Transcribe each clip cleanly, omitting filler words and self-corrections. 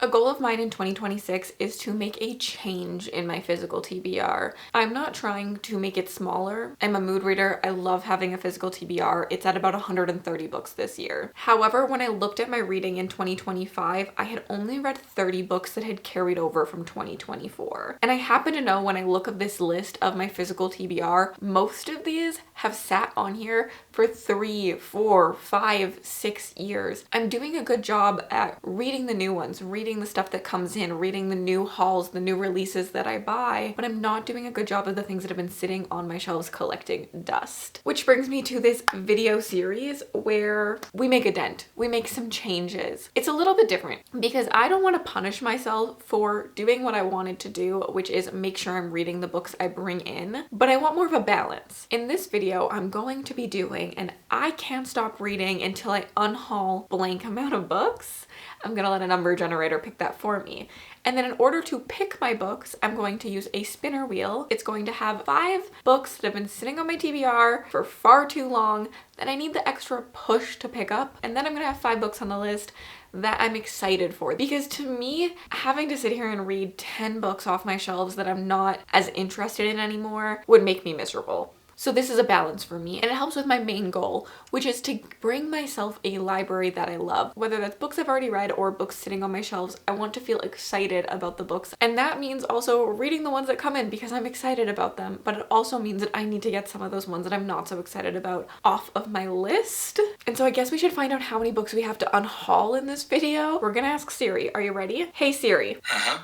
A goal of mine in 2026 is to make a change in my physical TBR. I'm not trying to make it smaller. I'm a mood reader. I love having a physical TBR. It's at about 130 books this year. However, when I looked at my reading in 2025, I had only read 30 books that had carried over from 2024. And I happen to know when I look at this list of my physical TBR, most of these have sat on here for 3, 4, 5, 6 years. I'm doing a good job at reading the new ones, reading the stuff that comes in, reading the new hauls, the new releases that I buy, but I'm not doing a good job of the things that have been sitting on my shelves collecting dust. Which brings me to this video series where we make a dent. We make some changes. It's a little bit different because I don't want to punish myself for doing what I wanted to do, which is make sure I'm reading the books I bring in, but I want more of a balance. In this video, I'm going to be doing, and I can't stop reading until I unhaul blank amount of books. I'm gonna let a number generator pick that for me. And then in order to pick my books, I'm going to use a spinner wheel. It's going to have 5 books that have been sitting on my TBR for far too long that I need the extra push to pick up. And then I'm gonna have 5 books on the list that I'm excited for. Because to me, having to sit here and read 10 books off my shelves that I'm not as interested in anymore would make me miserable. So this is a balance for me, and it helps with my main goal, which is to bring myself a library that I love. Whether that's books I've already read or books sitting on my shelves, I want to feel excited about the books. And that means also reading the ones that come in because I'm excited about them. But it also means that I need to get some of those ones that I'm not so excited about off of my list. And so I guess we should find out how many books we have to unhaul in this video. We're gonna ask Siri. Are you ready? Hey Siri,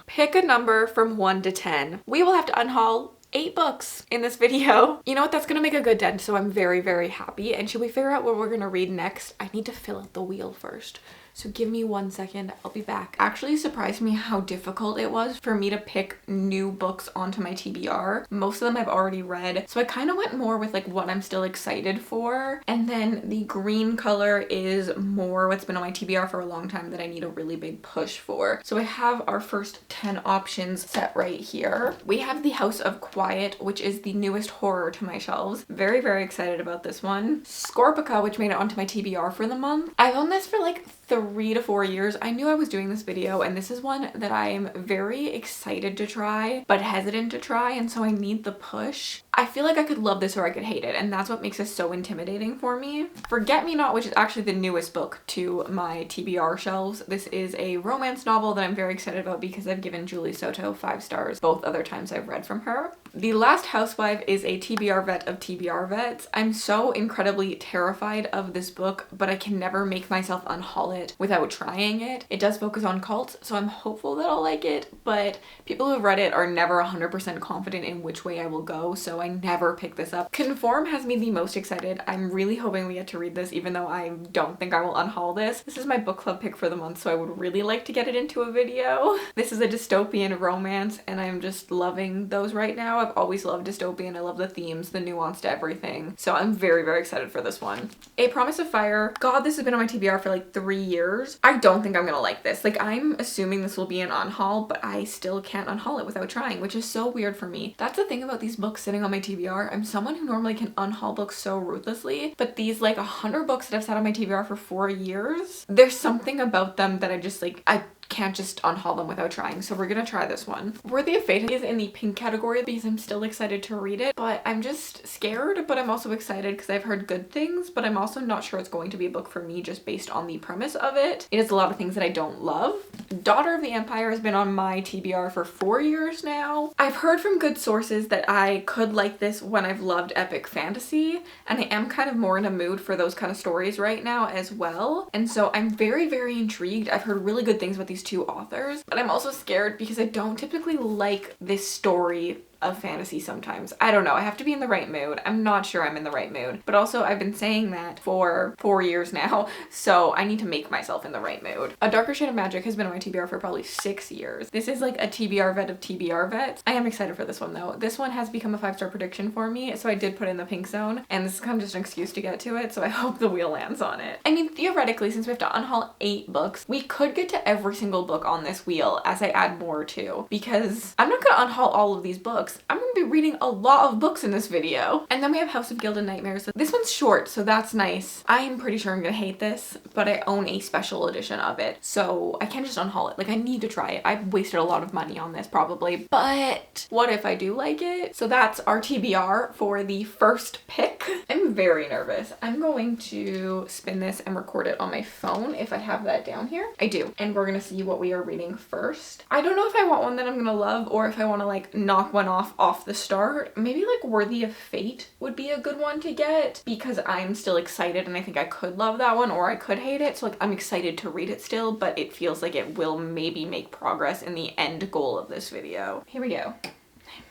pick a number from 1 to 10. We will have to unhaul 8 books in this video. You know what? That's gonna make a good dent, so I'm very, very happy. And should we figure out what we're gonna read next? I need to fill out the wheel first. So give me 1 second, I'll be back. Actually surprised me how difficult it was for me to pick new books onto my TBR. Most of them I've already read, so I kind of went more with like what I'm still excited for. And then the green color is more what's been on my TBR for a long time that I need a really big push for. So I have our first 10 options set right here. We have The House of Quiet, which is the newest horror to my shelves. Very, very excited about this one. Scorpica, which made it onto my TBR for the month. I've owned this for like 3 to 4 years. I knew I was doing this video, and this is one that I am very excited to try but hesitant to try, and so I need the push. I feel like I could love this or I could hate it, and that's what makes this so intimidating for me. Forget Me Not, which is actually the newest book to my TBR shelves. This is a romance novel that I'm very excited about because I've given Julie Soto 5 stars both other times I've read from her. The Last Housewife is a TBR vet of TBR vets. I'm so incredibly terrified of this book, but I can never make myself unhaul it without trying it. It does focus on cults, so I'm hopeful that I'll like it, but people who've read it are never 100% confident in which way I will go, so I never pick this up. Conform has me the most excited. I'm really hoping we get to read this, even though I don't think I will unhaul this. This is my book club pick for the month, so I would really like to get it into a video. This is a dystopian romance, and I'm just loving those right now. I've always loved dystopian. I love the themes, the nuance to everything, so I'm very, very excited for this one. A Promise of Fire. God, this has been on my TBR for like 3 years. I don't think I'm gonna like this. Like, I'm assuming this will be an unhaul, but I still can't unhaul it without trying, which is so weird for me. That's the thing about these books sitting on my TBR. I'm someone who normally can unhaul books so ruthlessly, but these like 100 books that I've sat on my TBR for 4 years, there's something about them that I just like, I can't just unhaul them without trying, so we're gonna try this one. Worthy of Fate is in the pink category because I'm still excited to read it, but I'm just scared, but I'm also excited because I've heard good things, but I'm also not sure it's going to be a book for me just based on the premise of it. It has a lot of things that I don't love. Daughter of the Empire has been on my TBR for 4 years now. I've heard from good sources that I could like this when I've loved epic fantasy, and I am kind of more in a mood for those kind of stories right now as well, and so I'm very, very intrigued. I've heard really good things about these 2 authors, but I'm also scared because I don't typically like this story of fantasy sometimes. I don't know, I have to be in the right mood. I'm not sure I'm in the right mood, but also I've been saying that for 4 years now, so I need to make myself in the right mood. A Darker Shade of Magic has been on my TBR for probably 6 years. This is like a TBR vet of TBR vets. I am excited for this one though. This one has become a 5-star prediction for me, so I did put in the pink zone, and this is kind of just an excuse to get to it, so I hope the wheel lands on it. I mean, theoretically, since we have to unhaul 8 books, we could get to every single book on this wheel as I add more too, because I'm not gonna unhaul all of these books. books. I'm gonna be reading a lot of books in this video. And then we have House of Gilded Nightmares. So this one's short, so that's nice. I am pretty sure I'm gonna hate this, but I own a special edition of it, so I can't just unhaul it. Like, I need to try it. I've wasted a lot of money on this probably, but what if I do like it? So that's our TBR for the first pick. I'm very nervous. I'm going to spin this and record it on my phone if I have that down here. I do. And we're gonna see what we are reading first. I don't know if I want one that I'm gonna love or if I want to like knock one off the start. Maybe like Worthy of Fate would be a good one to get because I'm still excited and I think I could love that one or I could hate it. So like I'm excited to read it still, but it feels like it will maybe make progress in the end goal of this video. Here we go.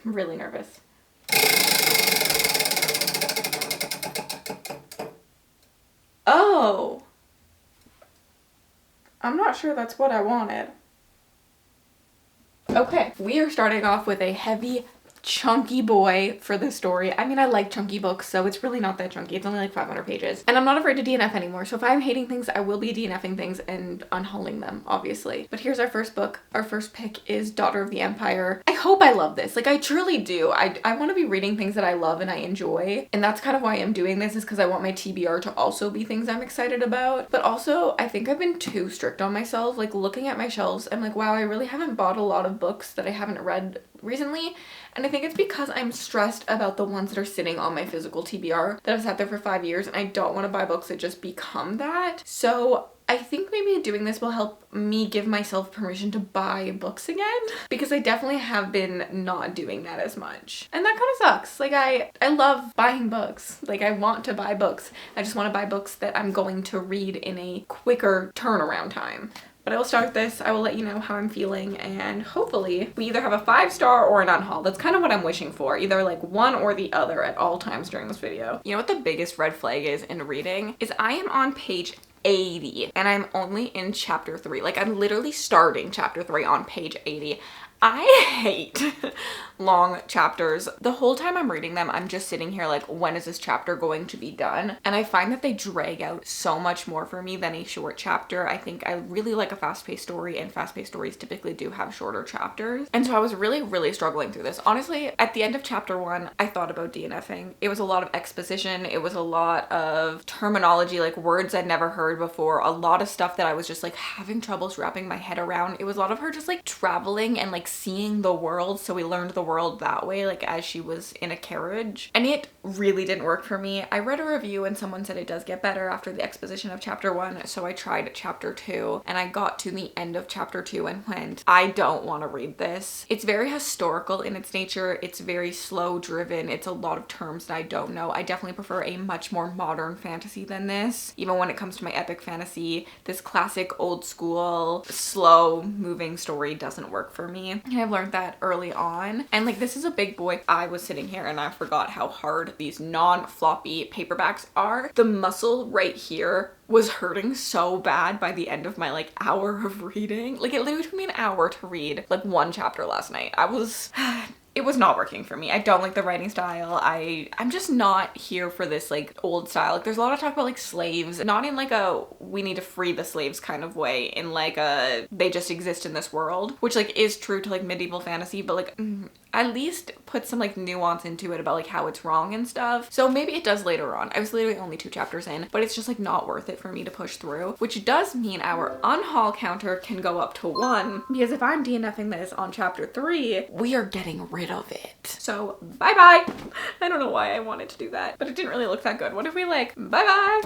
I'm really nervous. Oh, I'm not sure that's what I wanted. Okay, we are starting off with a heavy, chunky boy for this story. I mean, I like chunky books, so it's really not that chunky. It's only like 500 pages. And I'm not afraid to DNF anymore. So if I'm hating things, I will be DNFing things and unhauling them, obviously. But here's our first book. Our first pick is Daughter of the Empire. I hope I love this. Like, I truly do. I want to be reading things that I love and I enjoy. And that's kind of why I'm doing this, is because I want my TBR to also be things I'm excited about. But also, I think I've been too strict on myself. Like, looking at my shelves, I'm like, wow, I really haven't bought a lot of books that I haven't read recently. And I think it's because I'm stressed about the ones that are sitting on my physical TBR that have sat there for 5 years, and I don't want to buy books that just become that. So I think maybe doing this will help me give myself permission to buy books again, because I definitely have been not doing that as much. And that kind of sucks. Like, I love buying books. Like, I want to buy books. I just want to buy books that I'm going to read in a quicker turnaround time. But I will start this, I will let you know how I'm feeling, and hopefully we either have a 5-star or an unhaul. That's kind of what I'm wishing for, either like one or the other at all times during this video. You know what the biggest red flag is in reading? Is I am on page 80 and I'm only in chapter 3. Like, I'm literally starting chapter 3 on page 80. I hate long chapters. The whole time I'm reading them, I'm just sitting here like, when is this chapter going to be done? And I find that they drag out so much more for me than a short chapter. I think I really like a fast-paced story, and fast-paced stories typically do have shorter chapters. And so I was really struggling through this. Honestly, at the end of chapter 1, I thought about DNFing. It was a lot of exposition. It was a lot of terminology, like words I'd never heard before. A lot of stuff that I was just like having troubles wrapping my head around. It was a lot of her just like traveling and like seeing the world, so we learned the world that way, like as she was in a carriage, and it really didn't work for me. I read a review and someone said it does get better after the exposition of chapter 1, so I tried chapter 2 and I got to the end of chapter 2 and went, I don't want to read this. It's very historical in its nature. It's very slow driven. It's a lot of terms that I don't know. I definitely prefer a much more modern fantasy than this. Even when it comes to my epic fantasy, this classic old school slow moving story doesn't work for me. And I've learned that early on. And like, this is a big boy. I was sitting here and I forgot how hard these non-floppy paperbacks are. The muscle right here was hurting so bad by the end of my like hour of reading. Like, it literally took me an hour to read like one chapter last night. It was not working for me. I don't like the writing style. I'm just not here for this like old style. Like, there's a lot of talk about like slaves, not in like a we need to free the slaves kind of way, in like a they just exist in this world, which like is true to like medieval fantasy, but like at least put some like nuance into it about like how it's wrong and stuff. So maybe it does later on. I was literally only 2 chapters in, but it's just like not worth it for me to push through, which does mean our unhaul counter can go up to 1, because if I'm DNFing this on chapter 3, we are getting rid of it. So bye bye. I don't know why I wanted to do that, but it didn't really look that good. What if we like bye bye?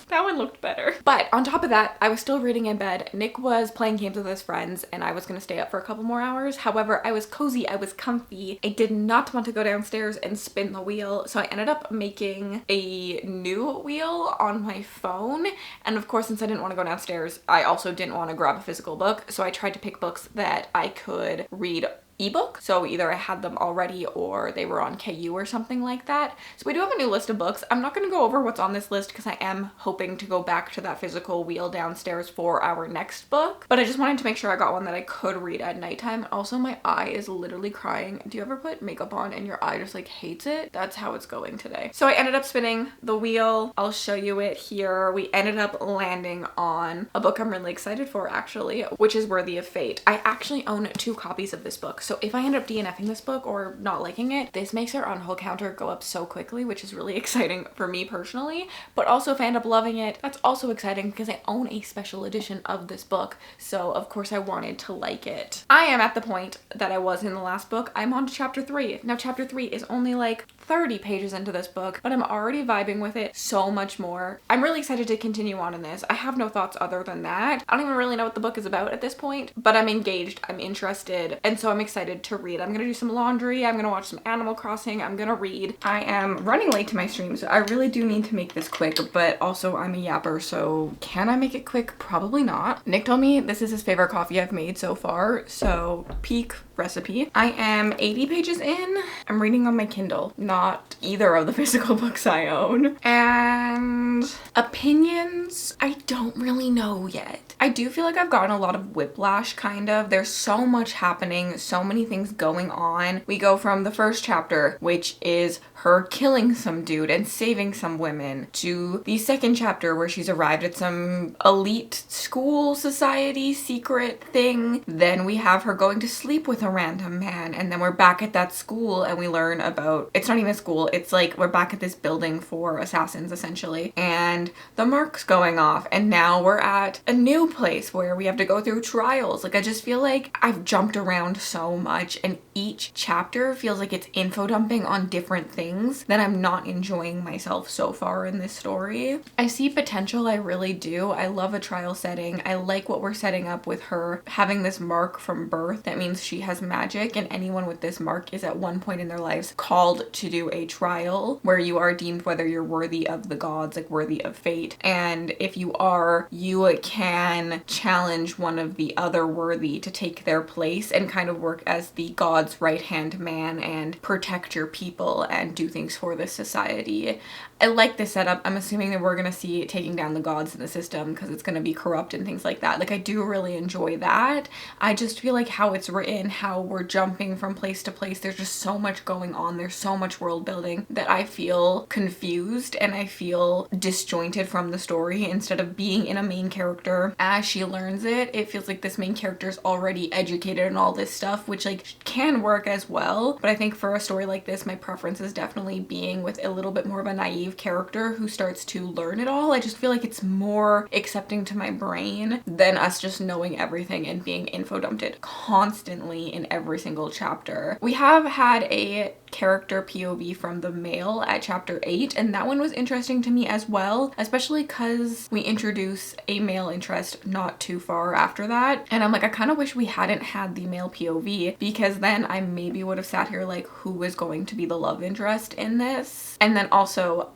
That one looked better. But on top of that, I was still reading in bed. Nick was playing games with his friends and I was gonna stay up for a couple more hours. However, I was cozy, I was comfy. I did not want to go downstairs and spin the wheel, so I ended up making a new wheel on my phone. And of course, since I didn't want to go downstairs, I also didn't want to grab a physical book, so I tried to pick books that I could read ebook. So either I had them already or they were on KU or something like that. So we do have a new list of books. I'm not going to go over what's on this list because I am hoping to go back to that physical wheel downstairs for our next book. But I just wanted to make sure I got one that I could read at nighttime. Also, my eye is literally crying. Do you ever put makeup on and your eye just like hates it? That's how it's going today. So I ended up spinning the wheel. I'll show you it here. We ended up landing on a book I'm really excited for, actually, which is Worthy of Fate. I actually own 2 copies of this book. So if I end up DNFing this book or not liking it, this makes our unhaul counter go up so quickly, which is really exciting for me personally. But also if I end up loving it, that's also exciting because I own a special edition of this book. So of course I wanted to like it. I am at the point that I was in the last book. I'm on to chapter 3. Now chapter 3 is only like 30 pages into this book, but I'm already vibing with it so much more. I'm really excited to continue on in this. I have no thoughts other than that. I don't even really know what the book is about at this point, but I'm engaged, I'm interested, and so I'm excited to read. I'm gonna do some laundry, I'm gonna watch some Animal Crossing, I'm gonna read. I am running late to my stream, so I really do need to make this quick, but also I'm a yapper, so can I make it quick? Probably not. Nick told me this is his favorite coffee I've made so far, so peak recipe. I am 80 pages in. I'm reading on my Kindle, not either of the physical books I own. And opinions, I don't really know yet. I do feel like I've gotten a lot of whiplash, kind of. There's so much happening, so many things going on. We go from the first chapter, which is her killing some dude and saving some women, to the second chapter where she's arrived at some elite school society secret thing. Then we have her going to sleep with a random man, and then we're back at that school and we learn about, it's not even a school, it's like we're back at this building for assassins essentially, and the mark's going off, and now we're at a new place where we have to go through trials. Like I just feel like I've jumped around so much, and each chapter feels like it's info dumping on different things that I'm not enjoying myself so far in this story. I see potential, I really do. I love a trial setting. I like what we're setting up with her having this mark from birth. That means she has magic, and anyone with this mark is at one point in their lives called to do a trial where you are deemed whether you're worthy of the gods, like worthy of fate. And if you are, you can challenge one of the other worthy to take their place and kind of work as the god's right-hand man and protect your people and do things for this society. I like this setup. I'm assuming that we're gonna see taking down the gods in the system because it's gonna be corrupt and things like that. Like I do really enjoy that. I just feel like how it's written, how we're jumping from place to place, there's just so much going on. There's so much world building that I feel confused and I feel disjointed from the story. Instead of being in a main character as she learns it, it feels like this main character is already educated in all this stuff, which like can work as well. But I think for a story like this, my preference is definitely being with a little bit more of a naive character who starts to learn it all. I just feel like it's more accepting to my brain than us just knowing everything and being info dumped constantly in every single chapter. We have had a character POV from the male at chapter 8, and that one was interesting to me as well, especially because we introduce a male interest not too far after that, and I'm like, I kind of wish we hadn't had the male POV, because then I maybe would have sat here like, who is going to be the love interest in this? And then also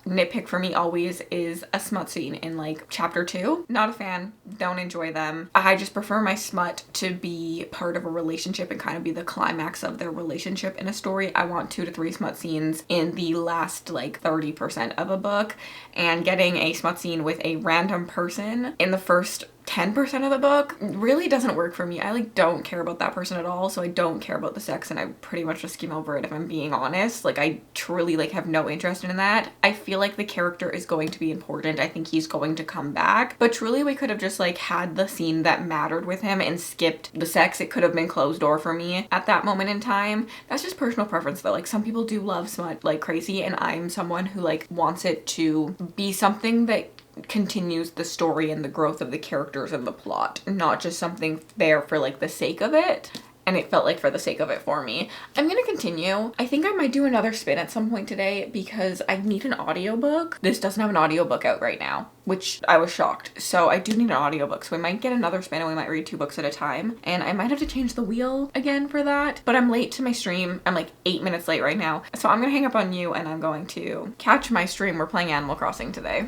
nitpick for me always is a smut scene in like chapter 2. Not a fan, don't enjoy them. I just prefer my smut to be part of a relationship and kind of be the climax of their relationship in a story. I want 2 to 3 smut scenes in the last like 30% of a book, and getting a smut scene with a random person in the first 10% of the book really doesn't work for me. I like don't care about that person at all, so I don't care about the sex and I pretty much just skim over it if I'm being honest. Like I truly like have no interest in that. I feel like the character is going to be important. I think he's going to come back, but truly we could have just like had the scene that mattered with him and skipped the sex. It could have been closed door for me at that moment in time. That's just personal preference though. Like some people do love smut like crazy, and I'm someone who like wants it to be something that continues the story and the growth of the characters and the plot, not just something there for like the sake of it. And it felt like for the sake of it for me. I'm gonna continue. I think I might do another spin at some point today because I need an audiobook. This doesn't have an audiobook out right now, which I was shocked. So I do need an audiobook. So we might get another spin and we might read 2 books at a time. And I might have to change the wheel again for that. But I'm late to my stream. I'm like 8 minutes late right now. So I'm gonna hang up on you and I'm going to catch my stream. We're playing Animal Crossing today.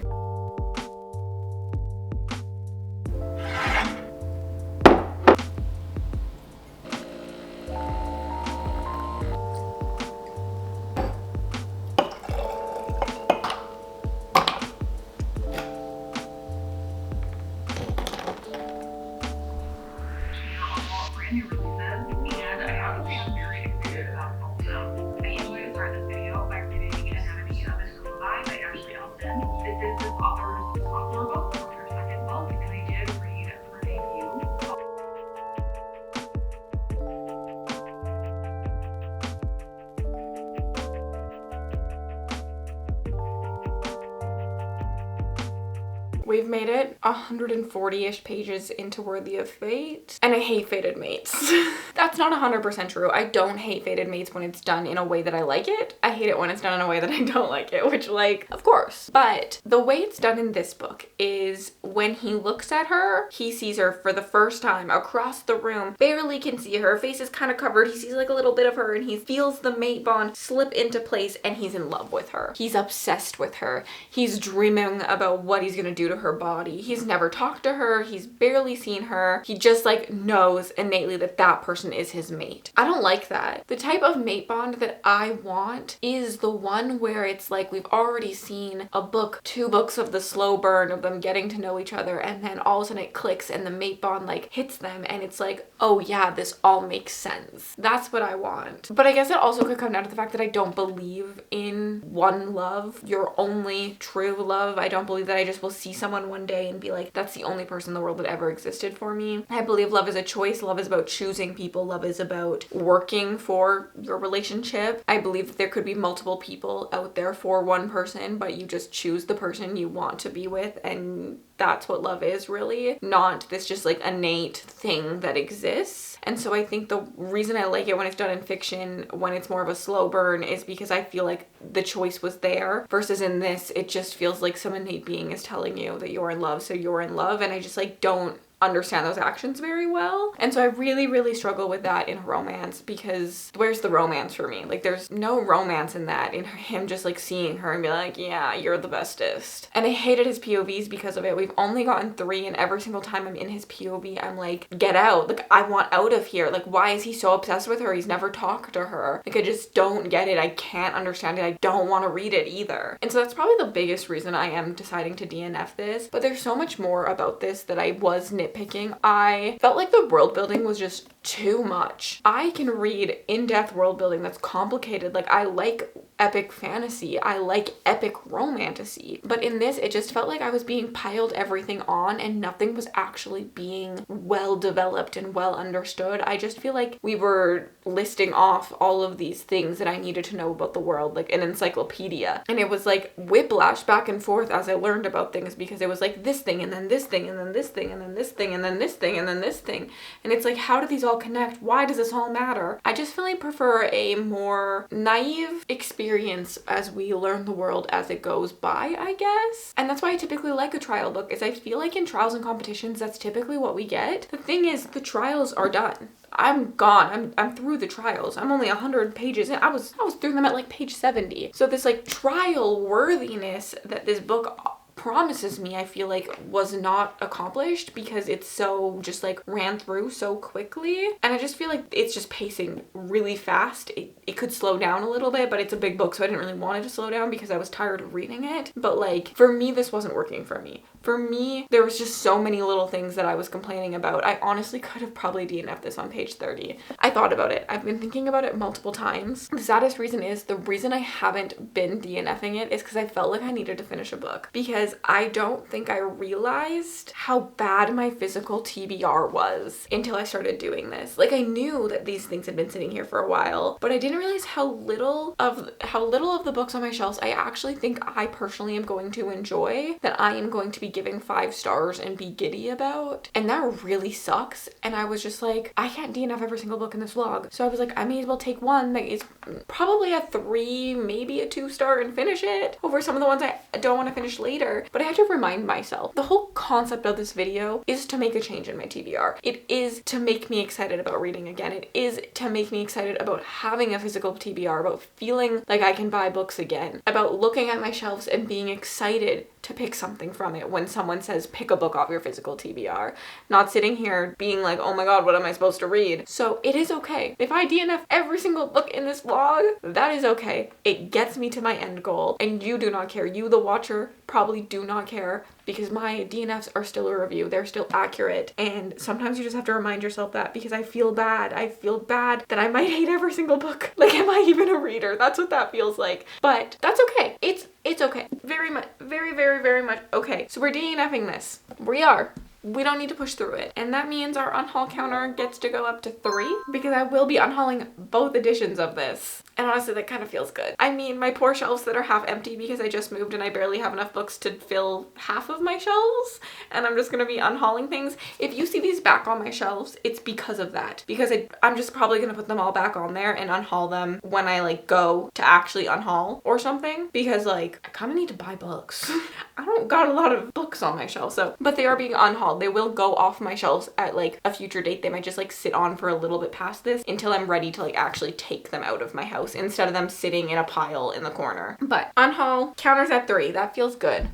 We've made it 140-ish pages into Worthy of Fate, and I hate Fated Mates. That's not 100% true. I don't hate Fated Mates when it's done in a way that I like it. I hate it when it's done in a way that I don't like it, which, like, of course. But the way it's done in this book is when he looks at her, he sees her for the first time across the room, barely can see her, face is kind of covered, he sees like a little bit of her, and he feels the mate bond slip into place, and he's in love with her. He's obsessed with her. He's dreaming about what he's gonna do to her body. He's never talked to her. He's barely seen her. He just like knows innately that that person is his mate. I don't like that. The type of mate bond that I want is the one where it's like we've already seen a book, 2 books of the slow burn of them getting to know each other, and then all of a sudden it clicks and the mate bond like hits them, and it's like, oh yeah, this all makes sense. That's what I want. But I guess it also could come down to the fact that I don't believe in one love, your only true love. I don't believe that I just will see someone one day and be like, that's the only person in the world that ever existed for me. I believe love is a choice. Love is about choosing people. Love is about working for your relationship. I believe that there could be multiple people out there for one person, but you just choose the person you want to be with, and that's what love is, really, not this just like innate thing that exists. And so I think the reason I like it when it's done in fiction, when it's more of a slow burn, is because I feel like the choice was there, versus in this it just feels like some innate being is telling you that you're in love, so you're in love, and I just like don't understand those actions very well. And so I really struggle with that in romance, because where's the romance for me? Like, there's no romance in that, in him just like seeing her and be like, yeah, you're the bestest. And I hated his POVs because of it. We've only gotten 3, and every single time I'm in his POV, I'm like, get out. Like, I want out of here. Like, why is he so obsessed with her? He's never talked to her. Like, I just don't get it. I can't understand it. I don't want to read it either. And so that's probably the biggest reason I am deciding to DNF this. But there's so much more about this that I was nitpicking. I felt like the world building was just too much. I can read in-depth world building that's complicated. Like, I like epic fantasy. I like epic romantasy. But in this, it just felt like I was being piled everything on and nothing was actually being well developed and well understood. I just feel like we were listing off all of these things that I needed to know about the world, like an encyclopedia. And it was like whiplash back and forth as I learned about things, because it was like this thing and then this thing and then this thing and then this thing and then this thing and then this thing. And it's like, how do these all connect? Why does this all matter? I just really prefer a more naive experience as we learn the world as it goes by, I guess. And that's why I typically like a trial book, is I feel like in trials and competitions, that's typically what we get. The thing is, the trials are done. I'm gone. I'm through the trials. I'm only 100 pages in. I was through them at like page 70. So this like trial worthiness that this book promises me, I feel like was not accomplished, because it's so just like ran through so quickly. And I just feel like it's just pacing really fast. It could slow down a little bit, but it's a big book, so I didn't really want it to slow down because I was tired of reading it. But like, for me, this wasn't working for me. For me, there was just so many little things that I was complaining about. I honestly could have probably DNF'd this on page 30. I thought about it. I've been thinking about it multiple times. The saddest reason is, the reason I haven't been DNFing it is because I felt like I needed to finish a book, because I don't think I realized how bad my physical TBR was until I started doing this. Like, I knew that these things had been sitting here for a while, but I didn't realize how little of the books on my shelves I actually think I personally am going to enjoy, that I am going to be giving 5 stars and be giddy about. And that really sucks. And I was just like, I can't DNF every single book in this vlog. So I was like, I may as well take one that is probably a 3, maybe a 2 star, and finish it over some of the ones I don't want to finish later. But I had to remind myself, the whole concept of this video is to make a change in my TBR. It is to make me excited about reading again. It is to make me excited about having a physical TBR, about feeling like I can buy books again, about looking at my shelves and being excited to pick something from it when someone says pick a book off your physical TBR, not sitting here being like, oh my god, what am I supposed to read? So it is okay. If I DNF every single book in this vlog, that is okay. It gets me to my end goal, and you do not care. You, the watcher, probably do not care, because my DNFs are still a review. They're still accurate. And sometimes you just have to remind yourself that, because I feel bad. I feel bad that I might hate every single book. Like, am I even a reader? That's what that feels like. But that's okay. It's okay. Very much okay. So we're DNFing this. We are. we don't need to push through it. And that means our unhaul counter gets to go up to 3 because I will be unhauling both editions of this. And honestly, that kind of feels good. I mean, my poor shelves that are half empty because I just moved and I barely have enough books to fill half of my shelves. And I'm just gonna be unhauling things. If you see these back on my shelves, it's because of that. Because I'm just probably gonna put them all back on there and unhaul them when I like go to actually unhaul or something. Because like, I kind of need to buy books. I don't got a lot of books on my shelf, so. But they are being unhauled. They will go off my shelves at like a future date. They might just like sit on for a little bit past this until I'm ready to like actually take them out of my house instead of them sitting in a pile in the corner. But unhaul, counters at 3. That feels good.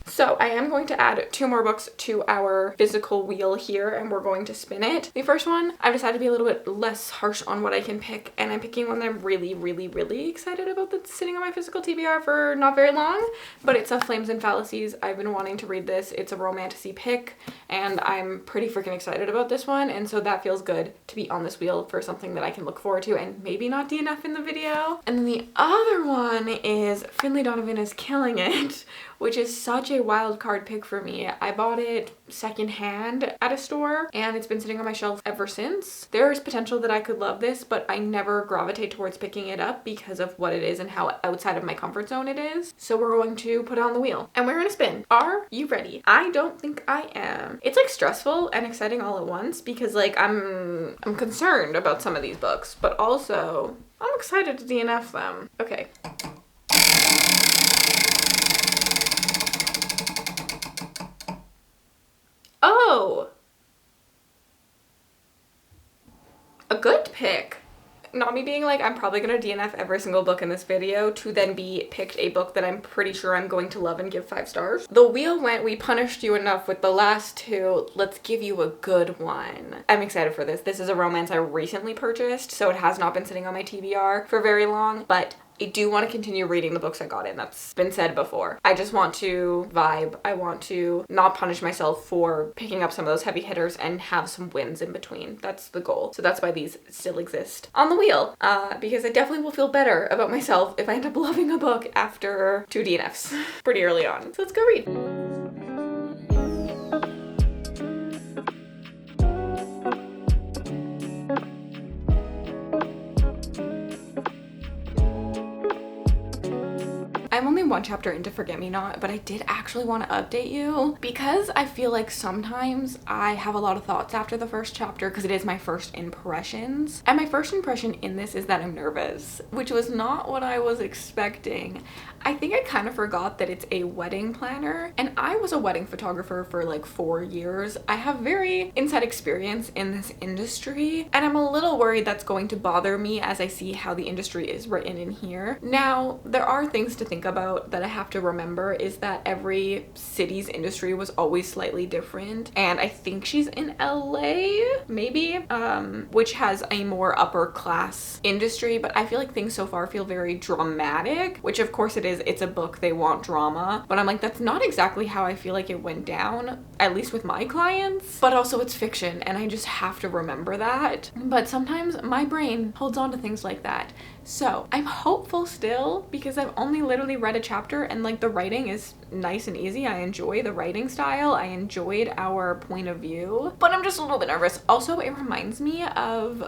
So I am going to add 2 more books to our physical wheel here and we're going to spin it. The first one, I've decided to be a little bit less harsh on what I can pick, and I'm picking one that I'm really, really, really excited about that's sitting on my physical TBR for not very long, but it's a Flames and Fallacies. I've been wanting to read this. It's a romantasy pick and I'm pretty freaking excited about this one, and so that feels good to be on this wheel for something that I can look forward to and maybe not DNF in the video. And then the other one is Finlay Donovan is Killing It, which is such a wild card pick for me. I bought it secondhand at a store and it's been sitting on my shelf ever since. There is potential that I could love this, but I never gravitate towards picking it up because of what it is and how outside of my comfort zone it is. So we're going to put it on the wheel and we're gonna spin. Are you ready? I don't think I am. It's like stressful and exciting all at once because like I'm concerned about some of these books, but also I'm excited to DNF them. Okay. Oh, a good pick. Not me being like, I'm probably gonna DNF every single book in this video to then be picked a book that I'm pretty sure I'm going to love and give 5 stars. The wheel went, we punished you enough with the last 2. Let's give you a good one. I'm excited for this. This is a romance I recently purchased, so it has not been sitting on my TBR for very long, but I do want to continue reading the books I got in. That's been said before. I just want to vibe. I want to not punish myself for picking up some of those heavy hitters and have some wins in between. That's the goal. So that's why these still exist on the wheel, because I definitely will feel better about myself if I end up loving a book after 2 DNFs pretty early on. So let's go read. I'm only 1 chapter into Forget Me Not, but I did actually want to update you because I feel like sometimes I have a lot of thoughts after the first chapter because it is my first impressions. And my first impression in this is that I'm nervous, which was not what I was expecting. I think I kind of forgot that it's a wedding planner, and I was a wedding photographer for like 4 years. I have very inside experience in this industry, and I'm a little worried that's going to bother me as I see how the industry is written in here. Now, there are things to think about that I have to remember is that every city's industry was always slightly different, and I think she's in LA, maybe, which has a more upper class industry, but I feel like things so far feel very dramatic, which of course it is. It's a book, they want drama, but I'm like, that's not exactly how I feel like it went down, at least with my clients. But also it's fiction and I just have to remember that. But sometimes my brain holds on to things like that. So I'm hopeful still because I've only literally read a chapter and like the writing is nice and easy. I enjoy the writing style. I enjoyed our point of view, but I'm just a little bit nervous. Also, it reminds me of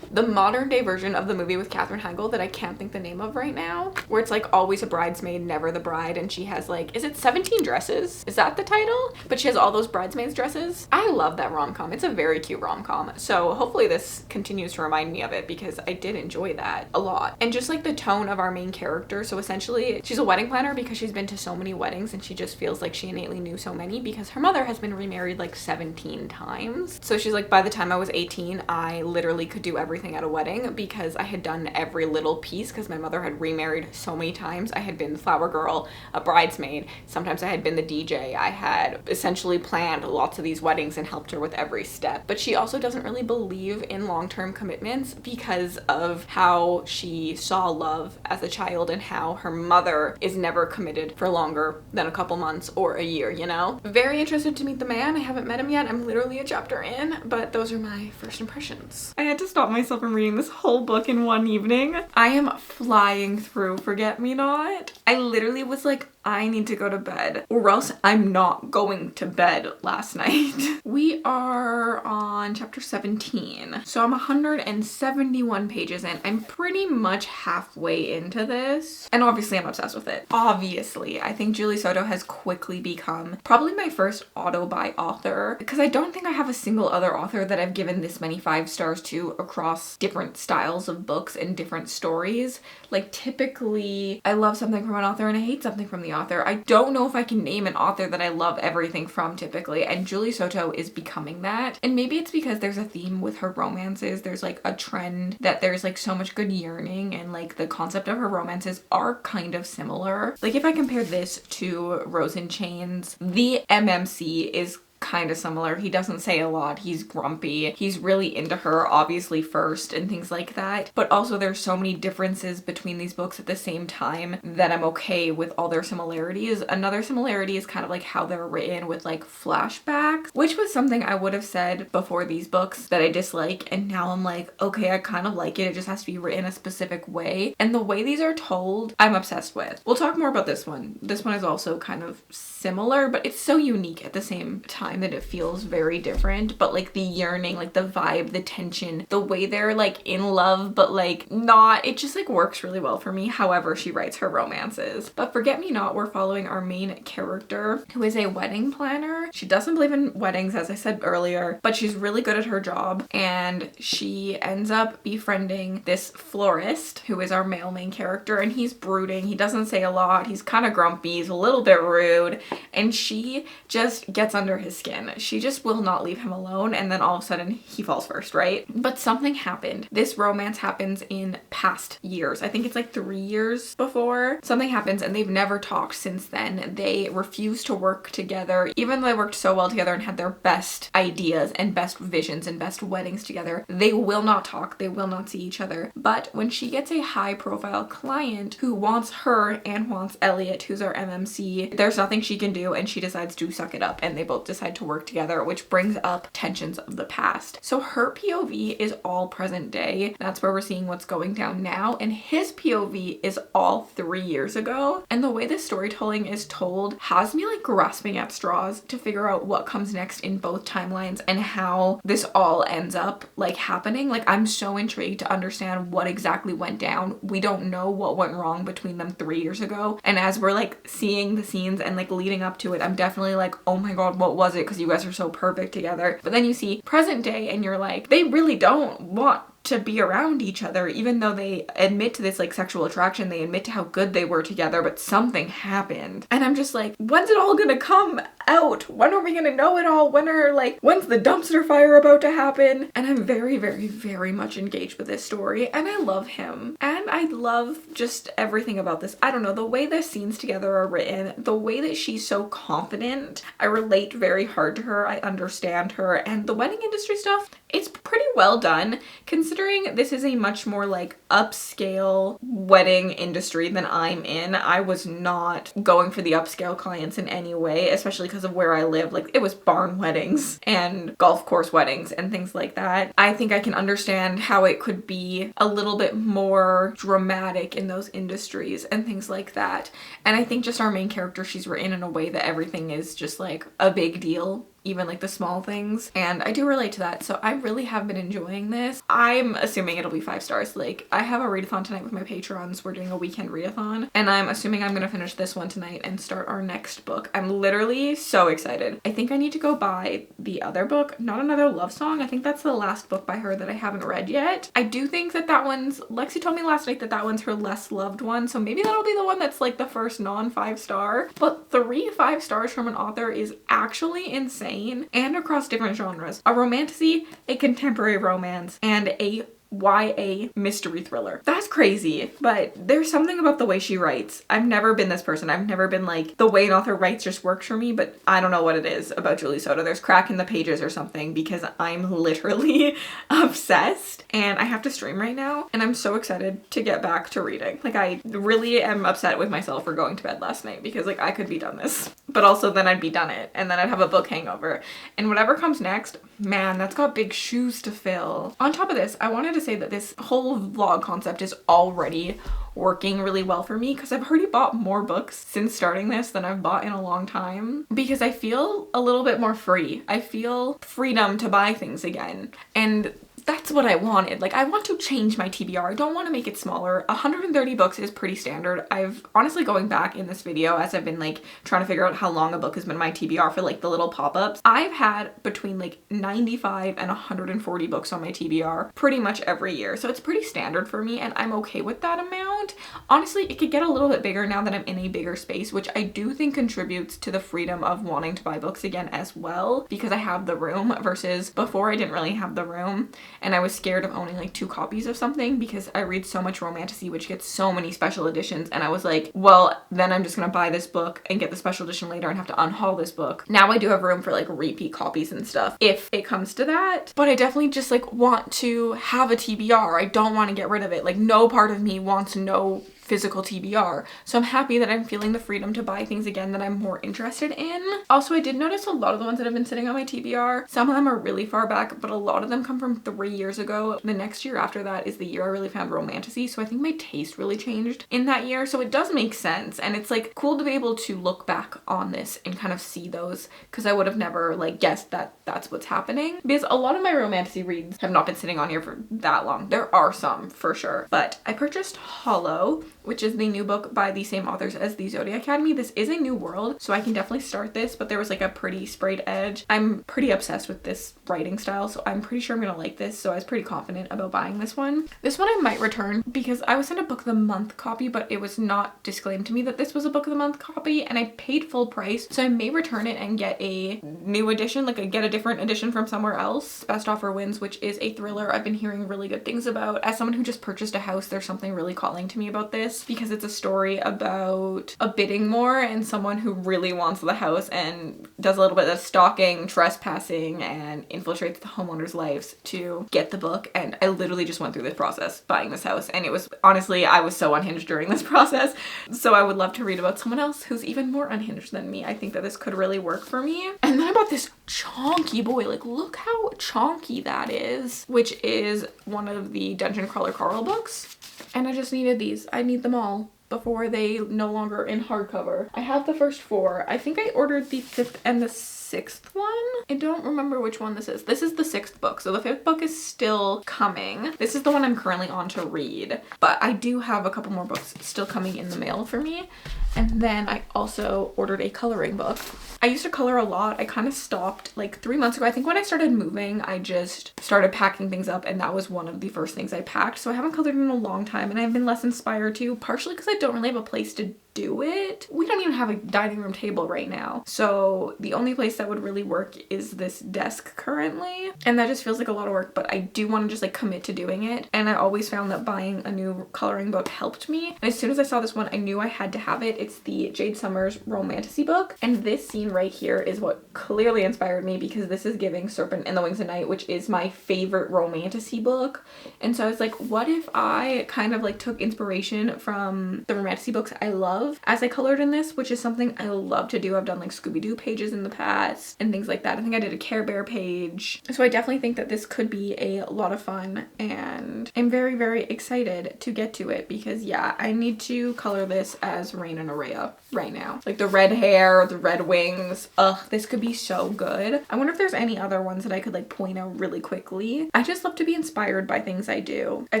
the modern day version of the movie with Katherine Heigl that I can't think the name of right now, where it's like always a bridesmaid, never the bride, and she has like, is it 17 dresses? Is that the title? But she has all those bridesmaids dresses. I love that rom-com. It's a very cute rom-com. So hopefully this continues to remind me of it because I did enjoy that a lot. And just like the tone of our main character. So essentially she's a wedding planner because she's been to so many weddings and she just feels like she innately knew so many because her mother has been remarried like 17 times. So she's like, by the time I was 18, I literally could do everything at a wedding because I had done every little piece because my mother had remarried so many times. I had been the flower girl, a bridesmaid, sometimes I had been the DJ. I had essentially planned lots of these weddings and helped her with every step. But she also doesn't really believe in long-term commitments because of how she saw love as a child and how her mother is never committed for longer than a couple months or a year, you know? Very interested to meet the man. I haven't met him yet. I'm literally a chapter in, but those are my first impressions. I had to stop myself from reading this whole book in one evening. I am flying through Forget Me Not. I literally was like I need to go to bed or else I'm not going to bed last night. We are on chapter 17. So I'm 171 pages in. I'm pretty much halfway into this. And obviously I'm obsessed with it. Obviously, I think Julie Soto has quickly become probably my first auto-buy author, because I don't think I have a single other author that I've given this many 5 stars to across different styles of books and different stories. Like typically I love something from an author and I hate something from the author. I don't know if I can name an author that I love everything from typically, and Julie Soto is becoming that. And maybe it's because there's a theme with her romances. There's like a trend that there's like so much good yearning, and like the concept of her romances are kind of similar. Like if I compare this to Rose in Chains, the MMC is kind of similar. He doesn't say a lot. He's grumpy. He's really into her, obviously, first and things like that. But also there's so many differences between these books at the same time that I'm okay with all their similarities. Another similarity is kind of like how they're written with like flashbacks, which was something I would have said before these books that I dislike. And now I'm like, okay, I kind of like it. It just has to be written a specific way. And the way these are told, I'm obsessed with. We'll talk more about this one. This one is also kind of similar, but it's so unique at the same time that it feels very different. But like the yearning, like the vibe, the tension, the way they're like in love but like not, it just like works really well for me however she writes her romances. But Forget Me Not, we're following our main character who is a wedding planner. She doesn't believe in weddings, as I said earlier, but she's really good at her job, and she ends up befriending this florist who is our male main character, and he's brooding. He doesn't say a lot. He's kind of grumpy. He's a little bit rude, and she just gets under his skin. She just will not leave him alone, and then all of a sudden he falls first, right? But something happened. This romance happens in past years. I think it's like 3 years before. Something happens and they've never talked since then. They refuse to work together. Even though they worked so well together and had their best ideas and best visions and best weddings together, they will not talk. They will not see each other. But when she gets a high profile client who wants her and wants Elliot, who's our MMC, there's nothing she can do, and she decides to suck it up, and they both decide to work together, which brings up tensions of the past. So her POV is all present day. That's where we're seeing what's going down now, and his POV is all 3 years ago. And the way this storytelling is told has me like grasping at straws to figure out what comes next in both timelines and how this all ends up like happening. Like I'm so intrigued to understand what exactly went down. We don't know what went wrong between them 3 years ago, and as we're like seeing the scenes and like leading up to it, I'm definitely like, oh my god, what was it? Because you guys are so perfect together. But then you see present day and you're like, they really don't want to be around each other, even though they admit to this like sexual attraction, they admit to how good they were together, but something happened. And I'm just like, when's it all gonna come out? When are we gonna know it all? When's the dumpster fire about to happen? And I'm very, very, very much engaged with this story, and I love him. And I love just everything about this. I don't know, the way the scenes together are written, the way that she's so confident, I relate very hard to her, I understand her, and the wedding industry stuff, it's pretty well done, considering this is a much more like upscale wedding industry than I'm in. I was not going for the upscale clients in any way, especially because of where I live. Like it was barn weddings and golf course weddings and things like that. I think I can understand how it could be a little bit more dramatic in those industries and things like that. And I think just our main character, she's written in a way that everything is just like a big deal, even like the small things, and I do relate to that. So I really have been enjoying this. I'm assuming it'll be 5 stars. Like I have a readathon tonight with my patrons. We're doing a weekend readathon, and I'm assuming I'm gonna finish this one tonight and start our next book. I'm literally so excited. I think I need to go buy the other book, Not Another Love Song. I think that's the last book by her that I haven't read yet. I do think that that one's, Lexi told me last night that that one's her less loved one, so maybe that'll be the one that's like the first non 5 star. But 3 5 stars from an author is actually insane, and across different genres. A romantasy, a contemporary romance, and a YA mystery thriller. That's crazy, but there's something about the way she writes. I've never been this person. I've never been like, the way an author writes just works for me, but I don't know what it is about Julie Soto. There's crack in the pages or something, because I'm literally obsessed, and I have to stream right now, and I'm so excited to get back to reading. Like I really am upset with myself for going to bed last night, because like I could be done this. but also then I'd be done it and then I'd have a book hangover. And whatever comes next, man, that's got big shoes to fill. On top of this, I wanted to say that this whole vlog concept is already working really well for me because I've already bought more books since starting this than I've bought in a long time because I feel a little bit more free. I feel freedom to buy things again. And that's what I wanted. Like, I want to change my TBR. I don't want to make it smaller. 130 books is pretty standard. I've honestly, going back in this video as I've been like trying to figure out how long a book has been my TBR for like the little pop-ups, I've had between like 95 and 140 books on my TBR pretty much every year. So it's pretty standard for me and I'm okay with that amount. Honestly, it could get a little bit bigger now that I'm in a bigger space, which I do think contributes to the freedom of wanting to buy books again as well, because I have the room versus before I didn't really have the room. And I was scared of owning like 2 copies of something because I read so much romantasy, which gets so many special editions. And I was like, well, then I'm just gonna buy this book and get the special edition later and have to unhaul this book. Now I do have room for like repeat copies and stuff if it comes to that. But I definitely just like want to have a TBR. I don't want to get rid of it. Like, no part of me wants no physical TBR. So I'm happy that I'm feeling the freedom to buy things again that I'm more interested in. Also, I did notice a lot of the ones that have been sitting on my TBR, some of them are really far back, but a lot of them come from 3 years ago. The next year after that is the year I really found romantasy. So I think my taste really changed in that year. So it does make sense. And it's like cool to be able to look back on this and kind of see those, because I would have never like guessed that that's what's happening, because a lot of my romantasy reads have not been sitting on here for that long. There are some for sure, but I purchased Hollow, which is the new book by the same authors as the Zodiac Academy. This is a new world, so I can definitely start this, but there was like a pretty sprayed edge. I'm pretty obsessed with this writing style, so I'm pretty sure I'm gonna like this, so I was pretty confident about buying this one. This one I might return because I was sent a book of the month copy, but it was not disclaimed to me that this was a book of the month copy, and I paid full price, so I may return it and get a new edition, like get a different edition from somewhere else. Best Offer Wins, which is a thriller I've been hearing really good things about. As someone who just purchased a house, there's something really calling to me about this, because it's a story about a bidding war and someone who really wants the house and does a little bit of stalking, trespassing, and infiltrates the homeowners' lives to get the book. And I literally just went through this process buying this house, and it was honestly, I was so unhinged during this process. So I would love to read about someone else who's even more unhinged than me. I think that this could really work for me. And then I bought this chonky boy, like look how chonky that is, which is one of the Dungeon Crawler Carl books. And I just needed these. I need them all before they no longer in hardcover. I have the first 4. I think I ordered the 5th and the 6th one. I don't remember which one this is. This is the 6th book, so the 5th book is still coming. This is the one I'm currently on to read, but I do have a couple more books still coming in the mail for me. And then I also ordered a coloring book. I used to color a lot. I kind of stopped like 3 months ago. I think when I started moving, I just started packing things up, and that was one of the first things I packed. So I haven't colored in a long time, and I've been less inspired to, partially because I don't really have a place to do it. We don't even have a dining room table right now. So the only place that would really work is this desk currently. And that just feels like a lot of work, but I do want to just like commit to doing it. And I always found that buying a new coloring book helped me. And as soon as I saw this one, I knew I had to have it. It's the Jade Summers Romantasy book. And this scene right here is what clearly inspired me, because this is giving Serpent and the Wings of Night, which is my favorite romantasy book. And so I was like, what if I kind of like took inspiration from the romantasy books I love as I colored in this, which is something I love to do. I've done like Scooby-Doo pages in the past and things like that. I think I did a Care Bear page. So I definitely think that this could be a lot of fun, and I'm very, very excited to get to it, because yeah, I need to color this as Rain and Araya right now. Like the red hair, the red wings. Ugh, this could be so good. I wonder if there's any other ones that I could like point out really quickly. I just love to be inspired by things I do. I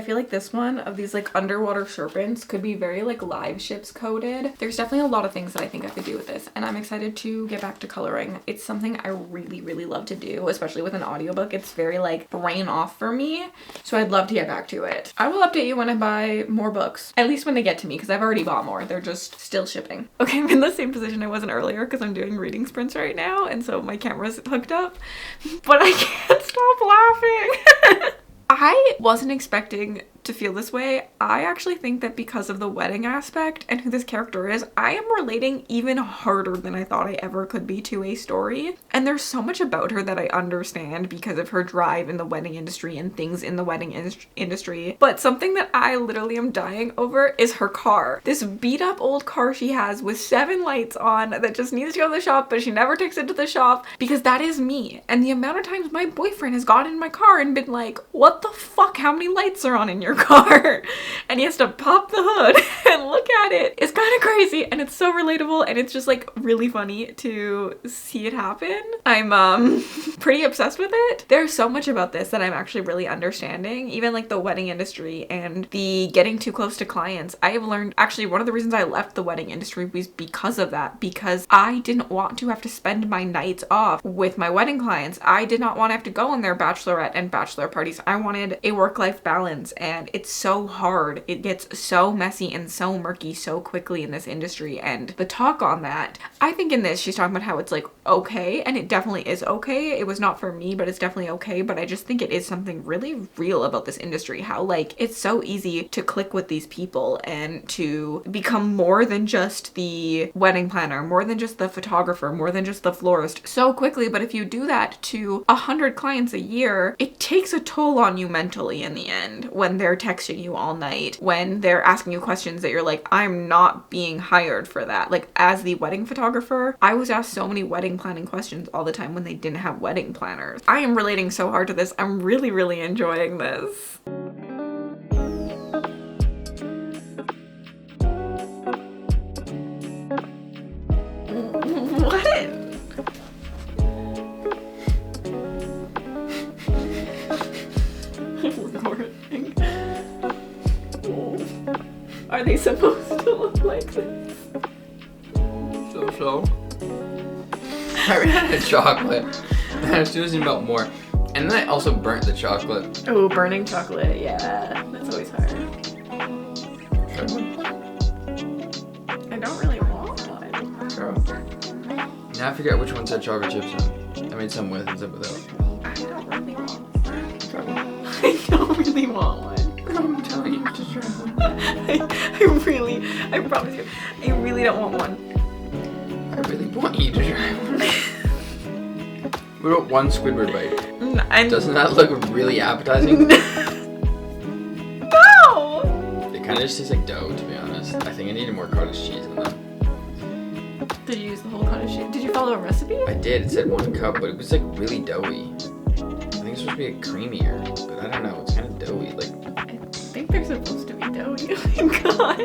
feel like this one of these like underwater serpents could be very like live ships coded. There's definitely a lot of things that I think I could do with this, and I'm excited to get back to coloring. It's something I really, really love to do, especially with an audiobook. It's very like brain off for me, so I'd love to get back to it. I will update you when I buy more books, at least when they get to me, because I've already bought more. They're just still shipping. Okay, I'm in the same position I wasn't earlier because I'm doing reading sprints right now, and so my camera's hooked up, but I can't stop laughing. I wasn't expecting to feel this way. I actually think that because of the wedding aspect and who this character is, I am relating even harder than I thought I ever could be to a story. And there's so much about her that I understand because of her drive in the wedding industry and things in the wedding industry. But something that I literally am dying over is her car. This beat up old car she has with 7 lights on that just needs to go to the shop, but she never takes it to the shop, because that is me. And the amount of times my boyfriend has gotten in my car and been like, what the fuck, how many lights are on in your car? And he has to pop the hood and look at it. It's kind of crazy, and it's so relatable, and it's just like really funny to see it happen. I'm pretty obsessed with it. There's so much about this that I'm actually really understanding, even like the wedding industry and the getting too close to clients. I have learned, actually one of the reasons I left the wedding industry was because of that, because I didn't want to have to spend my nights off with my wedding clients. I did not want to have to go on their bachelorette and bachelor parties. I wanted a work-life balance, and it's so hard. It gets so messy and so murky so quickly in this industry, and the talk on that, I think in this she's talking about how it's like okay, and it definitely is okay. It was not for me, but it's definitely okay. But I just think it is something really real about this industry, how like it's so easy to click with these people and to become more than just the wedding planner, more than just the photographer, more than just the florist so quickly. But if you do that to 100 clients a year, it takes a toll on you mentally in the end, when they're texting you all night, when they're asking you questions that you're like, I'm not being hired for that. Like as the wedding photographer, I was asked so many wedding planning questions all the time when they didn't have wedding planners. I am relating so hard to this. I'm really, really enjoying this. Are they supposed to look like this? So. I ran out of chocolate. And I was doing about more. And then I also burnt the chocolate. Oh, burning chocolate. Yeah, that's always hard. I don't really want one. Sure. Now I forget which ones had chocolate chips in. I made some with and some without. I don't really want one. Sure. I don't really want one. I'm telling you to try one. I promise you, I really don't want one. I really want you to try one. What about one Squidward bite? Doesn't that look really appetizing? No! It kind of just tastes like dough, to be honest. I think I needed more cottage cheese in them. Did you use the whole cottage cheese? Did you follow a recipe? I did. It said 1 cup, but it was like really doughy. I think it's supposed to be like creamier, but I don't know. It's kind of doughy. Like I think they're supposed to be doughy. Oh my god.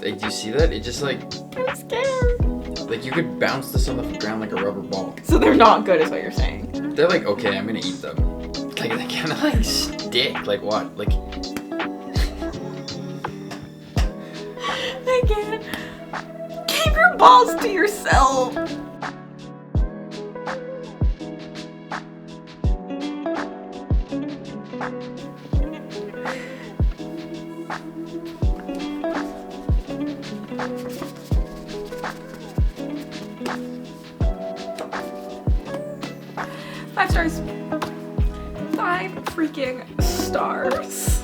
Like, do you see that? It just like... I'm scared. Like, you could bounce this on the ground like a rubber ball. So they're not good is what you're saying? They're like, okay, I'm gonna eat them. Like, they kind of like stick. Like what? Like... I can't. Keep your balls to yourself. Five stars. 5 freaking stars.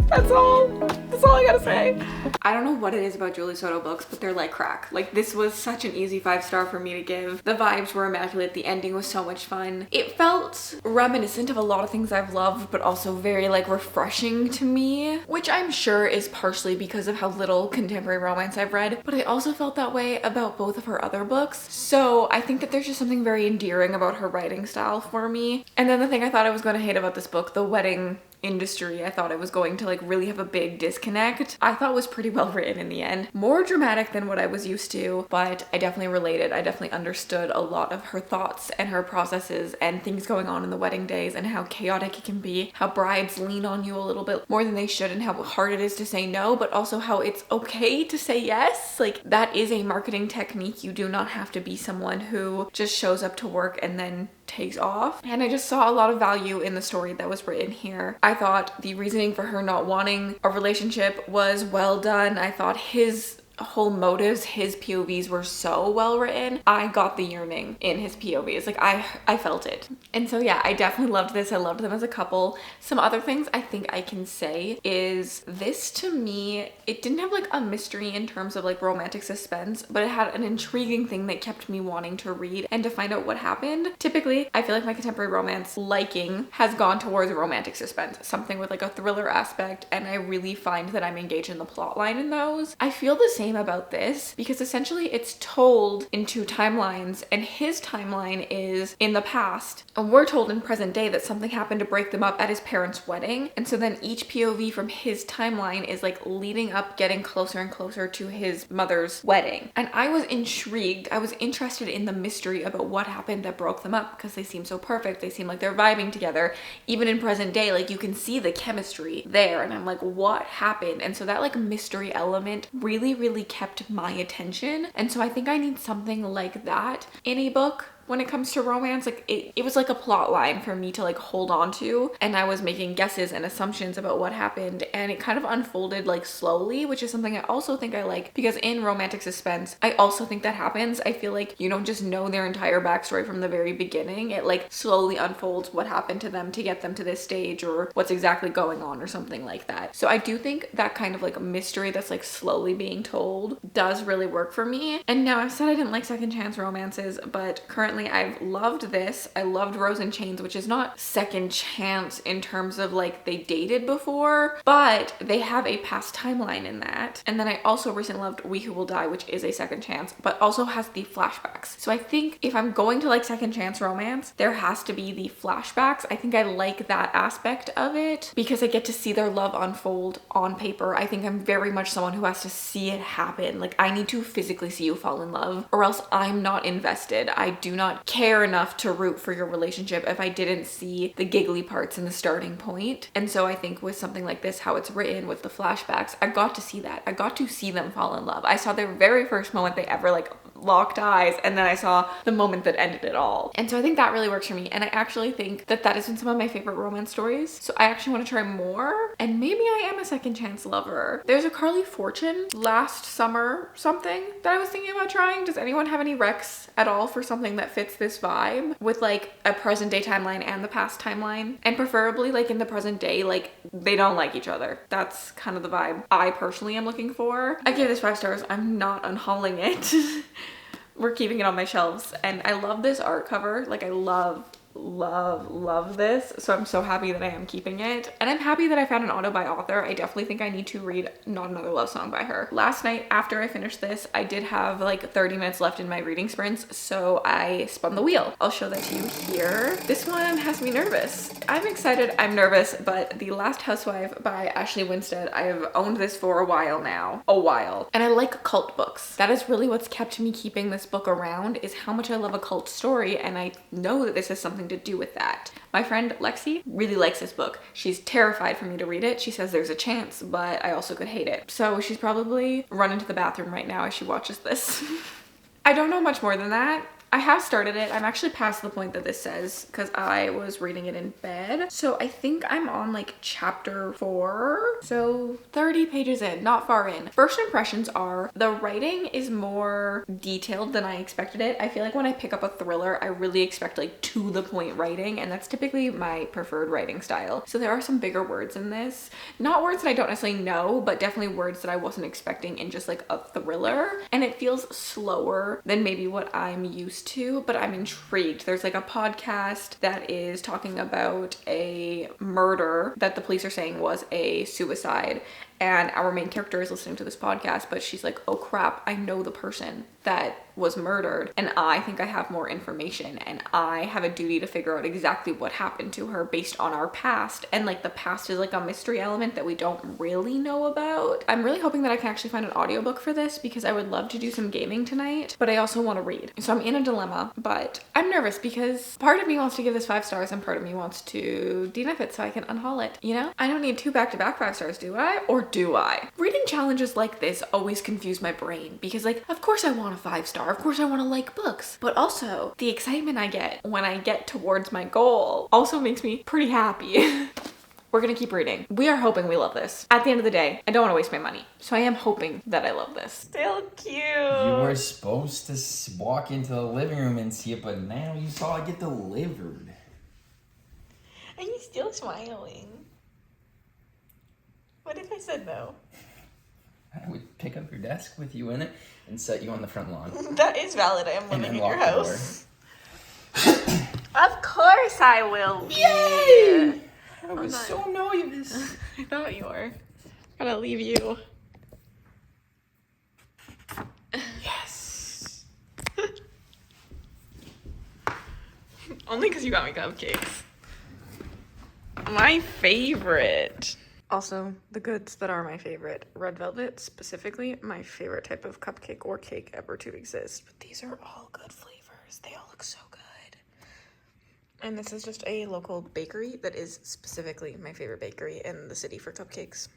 That's all I gotta say. I don't know what it is about Julie Soto books, but they're like crack. Like, this was such an easy 5-star for me to give. The vibes were immaculate. The ending was so much fun. It felt reminiscent of a lot of things I've loved, but also very like refreshing to me, which I'm sure is partially because of how little contemporary romance I've read, but I also felt that way about both of her other books. So I think that there's just something very endearing about her writing style for me. And then the thing I thought I was going to hate about this book, the wedding industry, I thought it was going to like really have a big disconnect, I thought was pretty well written in the end. More dramatic than what I was used to, but I definitely related. I definitely understood a lot of her thoughts and her processes and things going on in the wedding days and how chaotic it can be, how brides lean on you a little bit more than they should and how hard it is to say no, but also how it's okay to say yes. Like, that is a marketing technique. You do not have to be someone who just shows up to work and then takes off. And I just saw a lot of value in the story that was written here. I thought the reasoning for her not wanting a relationship was well done. I thought his whole motives, his POVs were so well written. I got the yearning in his POVs. Like I felt it. And so yeah, I definitely loved this. I loved them as a couple. Some other things I think I can say is this, to me, it didn't have like a mystery in terms of like romantic suspense, but it had an intriguing thing that kept me wanting to read and to find out what happened. Typically, I feel like my contemporary romance liking has gone towards romantic suspense, something with like a thriller aspect, and I really find that I'm engaged in the plot line in those. I feel the same about this because essentially it's told in two timelines, and his timeline is in the past, and we're told in present day that something happened to break them up at his parents' wedding. And so then each POV from his timeline is like leading up, getting closer and closer to his mother's wedding. And I was intrigued. I was interested in the mystery about what happened that broke them up, because they seem so perfect. They seem like they're vibing together. Even in present day, like you can see the chemistry there, and I'm like, what happened? And so that like mystery element really kept my attention. And so I think I need something like that in a book. When it comes to romance, like it was like a plot line for me to like hold on to, and I was making guesses and assumptions about what happened, and it kind of unfolded like slowly, which is something I also think I like, because in romantic suspense, I also think that happens. I feel like you don't just know their entire backstory from the very beginning. It like slowly unfolds what happened to them to get them to this stage, or what's exactly going on, or something like that. So I do think that kind of like a mystery that's like slowly being told does really work for me. And now I've said I didn't like second chance romances, but currently I've loved this. I loved Rose in Chains, which is not second chance in terms of like they dated before, but they have a past timeline in that. And then I also recently loved We Who Will Die, which is a second chance, but also has the flashbacks. So I think if I'm going to like second chance romance, there has to be the flashbacks. I think I like that aspect of it because I get to see their love unfold on paper. I think I'm very much someone who has to see it happen. Like I need to physically see you fall in love, or else I'm not invested. I do not care enough to root for your relationship if I didn't see the giggly parts in the starting point. And so I think with something like this, how it's written with the flashbacks, I got to see that. I got to see them fall in love. I saw their very first moment they ever like locked eyes, and then I saw the moment that ended it all. And so I think that really works for me, and I actually think that that has been some of my favorite romance stories. So I actually want to try more, and maybe I am a second chance lover. There's a Carly Fortune last summer something that I was thinking about trying. Does anyone have any recs at all for something that fits this vibe with like a present day timeline and the past timeline, and preferably like in the present day, like they don't like each other? That's kind of the vibe I personally am looking for. I gave this 5 stars. I'm not unhauling it. We're keeping it on my shelves, and I love this art cover. Like I love this, so I'm so happy that I am keeping it, and I'm happy that I found an auto by author. I definitely think I need to read Not Another Love Song by her. Last night after I finished this, I did have like 30 minutes left in my reading sprints, so I spun the wheel. I'll show that to you here. This one has me nervous. I'm excited, I'm nervous, but The Last Housewife by Ashley Winstead, I have owned this for a while now, and I like cult books. That is really what's kept me keeping this book around, is how much I love a cult story, and I know that this has something to do with that. My friend Lexi really likes this book. She's terrified for me to read it. She says there's a chance, but I also could hate it. So she's probably running to the bathroom right now as she watches this. I don't know much more than that. I have started it. I'm actually past the point that this says because I was reading it in bed. So I think I'm on like chapter 4. So 30 pages in, not far in. First impressions are the writing is more detailed than I expected it. I feel like when I pick up a thriller, I really expect like to the point writing, and that's typically my preferred writing style. So there are some bigger words in this. Not words that I don't necessarily know, but definitely words that I wasn't expecting in just like a thriller. And it feels slower than maybe what I'm used to, but I'm intrigued. There's like a podcast that is talking about a murder that the police are saying was a suicide, and our main character is listening to this podcast, but she's like, oh crap, I know the person that was murdered, and I think I have more information, and I have a duty to figure out exactly what happened to her based on our past. And like the past is like a mystery element that we don't really know about. I'm really hoping that I can actually find an audiobook for this, because I would love to do some gaming tonight, but I also want to read. So I'm in a dilemma, but I'm nervous because part of me wants to give this 5 stars and part of me wants to DNF it so I can unhaul it, you know? I don't need 2 back-to-back 5 stars, do I? Or do I? Reading challenges like this always confuse my brain, because like, of course I want a 5 star, of course I want to like books, but also the excitement I get when I get towards my goal also makes me pretty happy. We're gonna keep reading. We are hoping we love this. At the end of the day, I don't want to waste my money. So I am hoping that I love this. Still cute. You were supposed to walk into the living room and see it, but now you saw it get delivered. Are you still smiling? What if I said no? I would pick up your desk with you in it and set you on the front lawn. That is valid. I am living in your house. Of course I will be. Yay! I was so nervous. I thought you were. I'm gonna leave you. Yes. Only because you got me cupcakes. My favorite. Also, the goods that are my favorite. Red velvet, specifically, my favorite type of cupcake or cake ever to exist. But these are all good flavors. They all look so good. And this is just a local bakery that is specifically my favorite bakery in the city for cupcakes.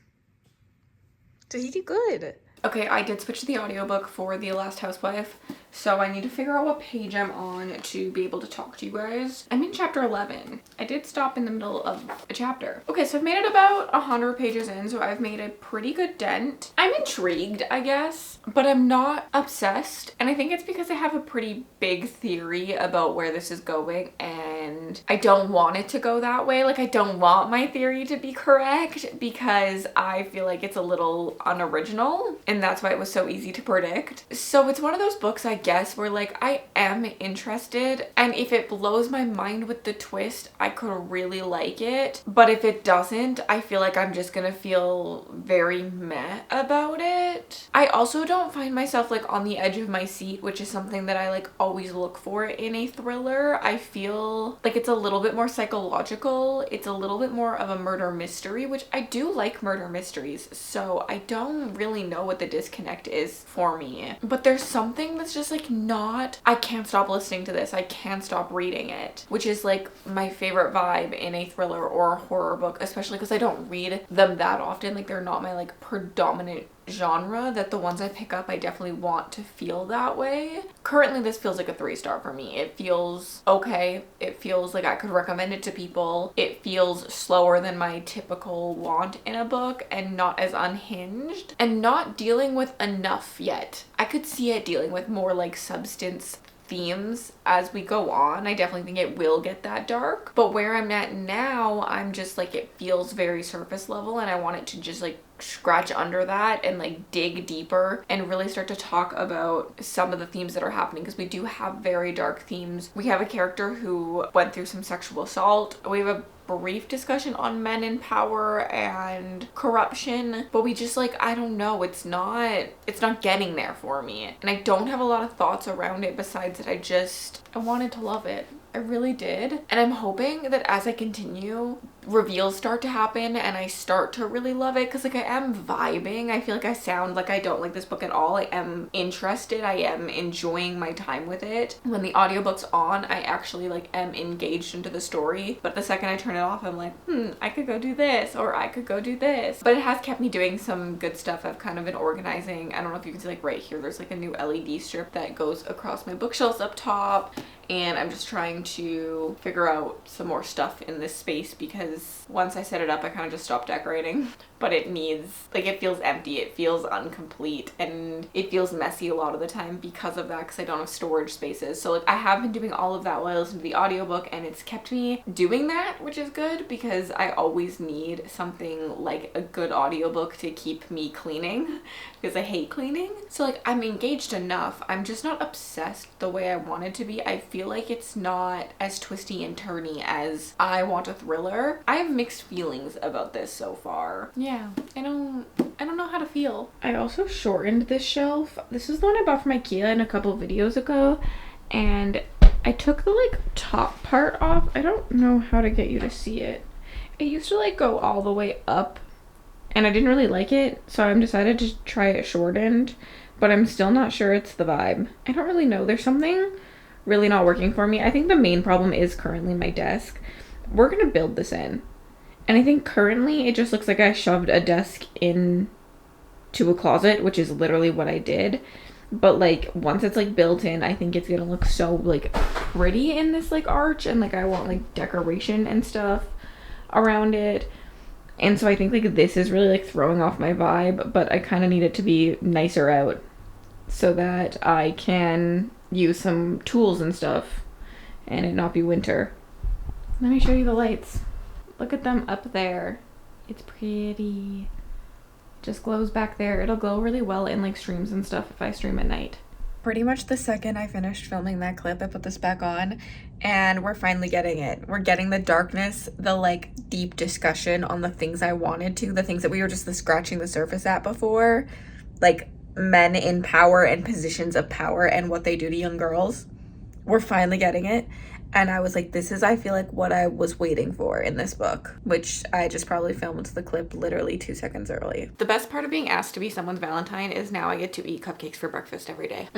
So he did good. Okay, I did switch to the audiobook for The Last Housewife, so I need to figure out what page I'm on to be able to talk to you guys. I'm in chapter 11. I did stop in the middle of a chapter. Okay, so I've made it about 100 pages in, so I've made a pretty good dent. I'm intrigued, I guess, but I'm not obsessed. And I think it's because I have a pretty big theory about where this is going, and I don't want it to go that way. Like, I don't want my theory to be correct because I feel like it's a little unoriginal. And that's why it was so easy to predict. So it's one of those books, I guess, where like I am interested, and if it blows my mind with the twist, I could really like it. But if it doesn't, I feel like I'm just gonna feel very meh about it. I also don't find myself like on the edge of my seat, which is something that I like always look for in a thriller. I feel like it's a little bit more psychological. It's a little bit more of a murder mystery, which I do like murder mysteries. So I don't really know what the disconnect is for me, but there's something that's just like not, I can't stop listening to this, I can't stop reading it, which is like my favorite vibe in a thriller or a horror book, especially because I don't read them that often. Like, they're not my like predominant genre, that the ones I pick up I definitely want to feel that way. Currently this feels like a 3-star for me. It feels okay. It feels like I could recommend it to people. It feels slower than my typical want in a book and not as unhinged and not dealing with enough yet. I could see it dealing with more like substance themes as we go on. I definitely think it will get that dark, but where I'm at now, I'm just like, it feels very surface level, and I want it to just like scratch under that and like dig deeper and really start to talk about some of the themes that are happening, because we do have very dark themes. We have a character who went through some sexual assault. We have a brief discussion on men in power and corruption, but we just like, I don't know, it's not getting there for me, and I don't have a lot of thoughts around it besides that I wanted to love it. I really did. And I'm hoping that as I continue, reveals start to happen and I start to really love it, because like I am vibing. I feel like I sound like I don't like this book at all. I am interested. I am enjoying my time with it. When the audiobook's on, I actually like am engaged into the story, but the second I turn it off, I'm like, I could go do this, or I could go do this. But it has kept me doing some good stuff. I've kind of been organizing. I don't know if you can see, like right here, there's like a new LED strip that goes across my bookshelves up top, and I'm just trying to figure out some more stuff in this space, because once I set it up, I kind of just stopped decorating. But it needs, like, it feels empty, it feels incomplete, and it feels messy a lot of the time because of that, because I don't have storage spaces. So like I have been doing all of that while I listen to the audiobook, and it's kept me doing that, which is good, because I always need something like a good audiobook to keep me cleaning, because I hate cleaning. So like I'm engaged enough. I'm just not obsessed the way I wanted to be. I feel like it's not as twisty and turny as I want a thriller. I have mixed feelings about this so far. Yeah, I don't know how to feel. I also shortened this shelf. This is the one I bought from IKEA in a couple videos ago, and I took the like top part off. I don't know how to get you to see it. It used to like go all the way up, and I didn't really like it, so I'm decided to try it shortened, but I'm still not sure it's the vibe. I don't really know. There's something really not working for me. I think the main problem is currently my desk. We're gonna build this in, and I think currently it just looks like I shoved a desk in to a closet, which is literally what I did. But like once it's like built in, I think it's gonna look so like pretty in this like arch, and like I want like decoration and stuff around it. And so I think like this is really like throwing off my vibe, but I kind of need it to be nicer out so that I can use some tools and stuff and it not be winter. Let me show you the lights. Look at them up there. It's pretty. Just glows back there. It'll glow really well in like streams and stuff if I stream at night. Pretty much the second I finished filming that clip, I put this back on and we're finally getting it. We're getting the darkness, the like deep discussion on the things I wanted to, the things that we were just scratching the surface at before, like men in power and positions of power and what they do to young girls. We're finally getting it. And I was like, this is, I feel like, what I was waiting for in this book, which I just probably filmed the clip literally 2 seconds early. The best part of being asked to be someone's Valentine is now I get to eat cupcakes for breakfast every day.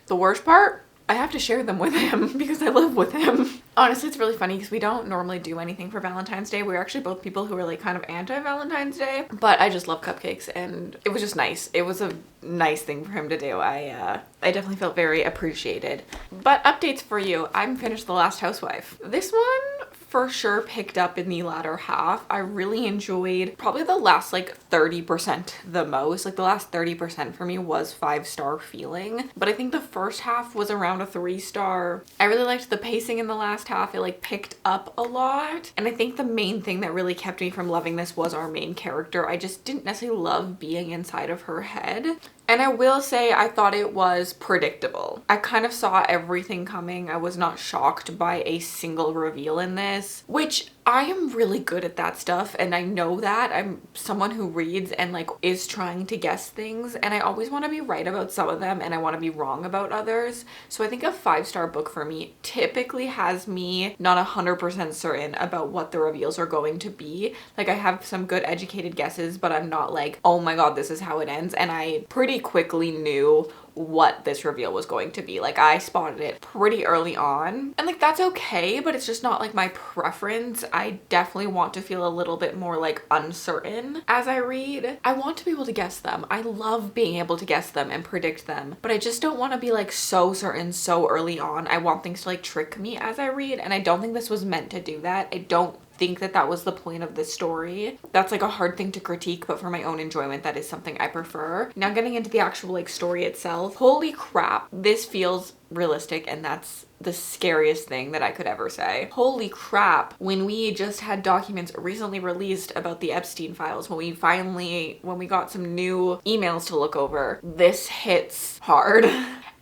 The worst part? I have to share them with him because I live with him. Honestly, it's really funny because we don't normally do anything for Valentine's Day. We're actually both people who are like kind of anti-Valentine's Day, but I just love cupcakes and it was just nice. It was a nice thing for him to do. I definitely felt very appreciated. But updates for you. I'm finished The Last Housewife. This one for sure picked up in the latter half. I really enjoyed probably the last like 30% the most. Like the last 30% for me was 5-star feeling, but I think the first half was around a 3-star. I really liked the pacing in the last half. It like picked up a lot. And I think the main thing that really kept me from loving this was our main character. I just didn't necessarily love being inside of her head. And I will say I thought it was predictable. I kind of saw everything coming. I was not shocked by a single reveal in this, which I am really good at that stuff. And I know that I'm someone who reads and like is trying to guess things. And I always want to be right about some of them and I want to be wrong about others. So I think a 5-star book for me typically has me not 100% certain about what the reveals are going to be. Like I have some good educated guesses, but I'm not like, oh my God, this is how it ends. And I pretty quickly knew what this reveal was going to be. Like I spotted it pretty early on and like that's okay, but it's just not like my preference. I definitely want to feel a little bit more like uncertain as I read. I want to be able to guess them. I love being able to guess them and predict them, but I just don't want to be like so certain so early on. I want things to like trick me as I read, and I don't think this was meant to do that. I don't think that that was the point of this story. That's like a hard thing to critique, but for my own enjoyment, that is something I prefer. Now getting into the actual like story itself, holy crap, this feels realistic, and that's the scariest thing that I could ever say. Holy crap, when we just had documents recently released about the Epstein files, when we got some new emails to look over, this hits hard.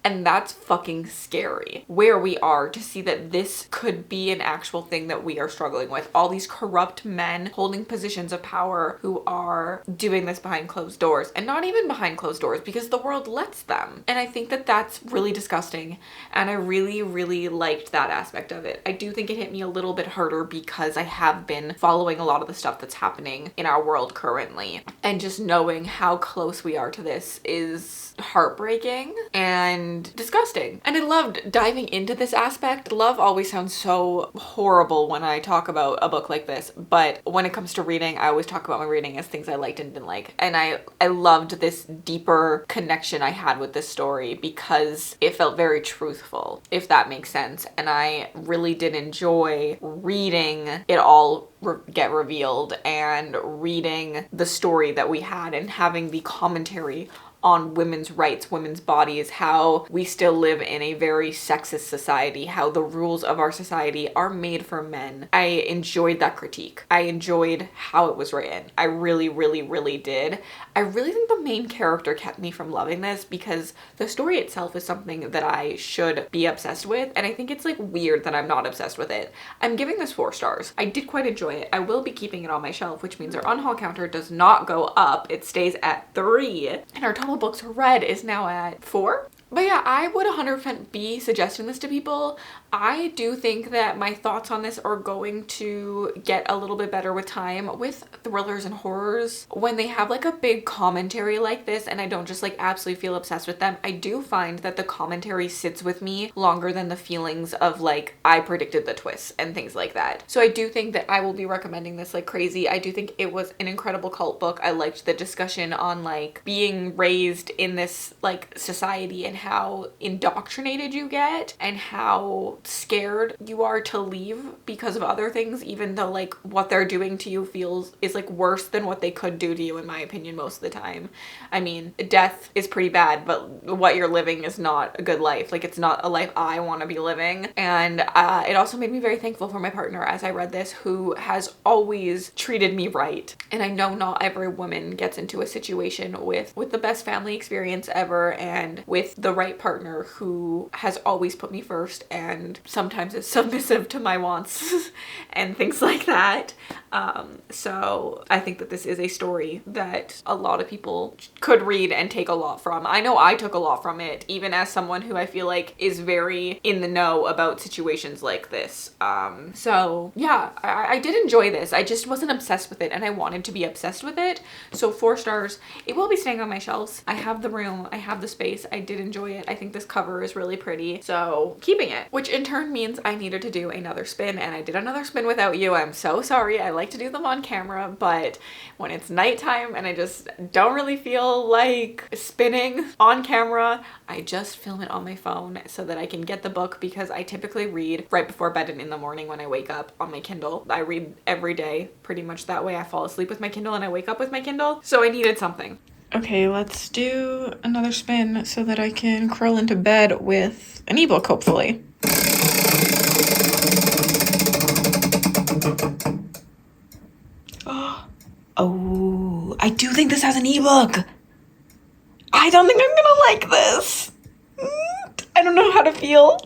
And that's fucking scary where we are to see that this could be an actual thing that we are struggling with. All these corrupt men holding positions of power who are doing this behind closed doors, and not even behind closed doors because the world lets them. And I think that that's really disgusting. And I really, really liked that aspect of it. I do think it hit me a little bit harder because I have been following a lot of the stuff that's happening in our world currently. And just knowing how close we are to this is heartbreaking and disgusting. And I loved diving into this aspect. Love always sounds so horrible when I talk about a book like this, but when it comes to reading, I always talk about my reading as things I liked and didn't like. And I loved this deeper connection I had with this story because it felt very truthful, if that makes sense. And I really did enjoy reading it all get revealed and reading the story that we had and having the commentary on women's rights, women's bodies, how we still live in a very sexist society, how the rules of our society are made for men. I enjoyed that critique. I enjoyed how it was written. I really, really, really did. I really think the main character kept me from loving this because the story itself is something that I should be obsessed with, and I think it's like weird that I'm not obsessed with it. I'm giving this 4 stars. I did quite enjoy it. I will be keeping it on my shelf, which means our unhaul counter does not go up. It stays at 3, and our total books read is now at 4. But yeah, I would 100% be suggesting this to people. I do think that my thoughts on this are going to get a little bit better with time. With thrillers and horrors, when they have like a big commentary like this and I don't just like absolutely feel obsessed with them, I do find that the commentary sits with me longer than the feelings of like I predicted the twists and things like that. So I do think that I will be recommending this like crazy. I do think it was an incredible cult book. I liked the discussion on like being raised in this like society and how indoctrinated you get and how scared you are to leave because of other things, even though like what they're doing to you is like worse than what they could do to you, in my opinion, most of the time. I mean, death is pretty bad, but what you're living is not a good life. Like, it's not a life I want to be living. And it also made me very thankful for my partner as I read this, who has always treated me right. And I know not every woman gets into a situation with the best family experience ever and with the right partner who has always put me first and sometimes is submissive to my wants and things like that. So I think that this is a story that a lot of people could read and take a lot from. I know I took a lot from it, even as someone who I feel like is very in the know about situations like this. So yeah, I did enjoy this. I just wasn't obsessed with it, and I wanted to be obsessed with it. So 4 stars. It will be staying on my shelves. I have the room, I have the space. I did enjoy it. I think this cover is really pretty. So keeping it, which in turn means I needed to do another spin, and I did another spin without you. I'm so sorry. I like to do them on camera, but when it's nighttime and I just don't really feel like spinning on camera, I just film it on my phone so that I can get the book, because I typically read right before bed and in the morning when I wake up on my Kindle. I read every day pretty much that way. I fall asleep with my Kindle and I wake up with my Kindle. So I needed something. Okay, let's do another spin so that I can curl into bed with an ebook, hopefully. Oh, I do think this has an ebook. I don't think I'm gonna like this. I don't know how to feel.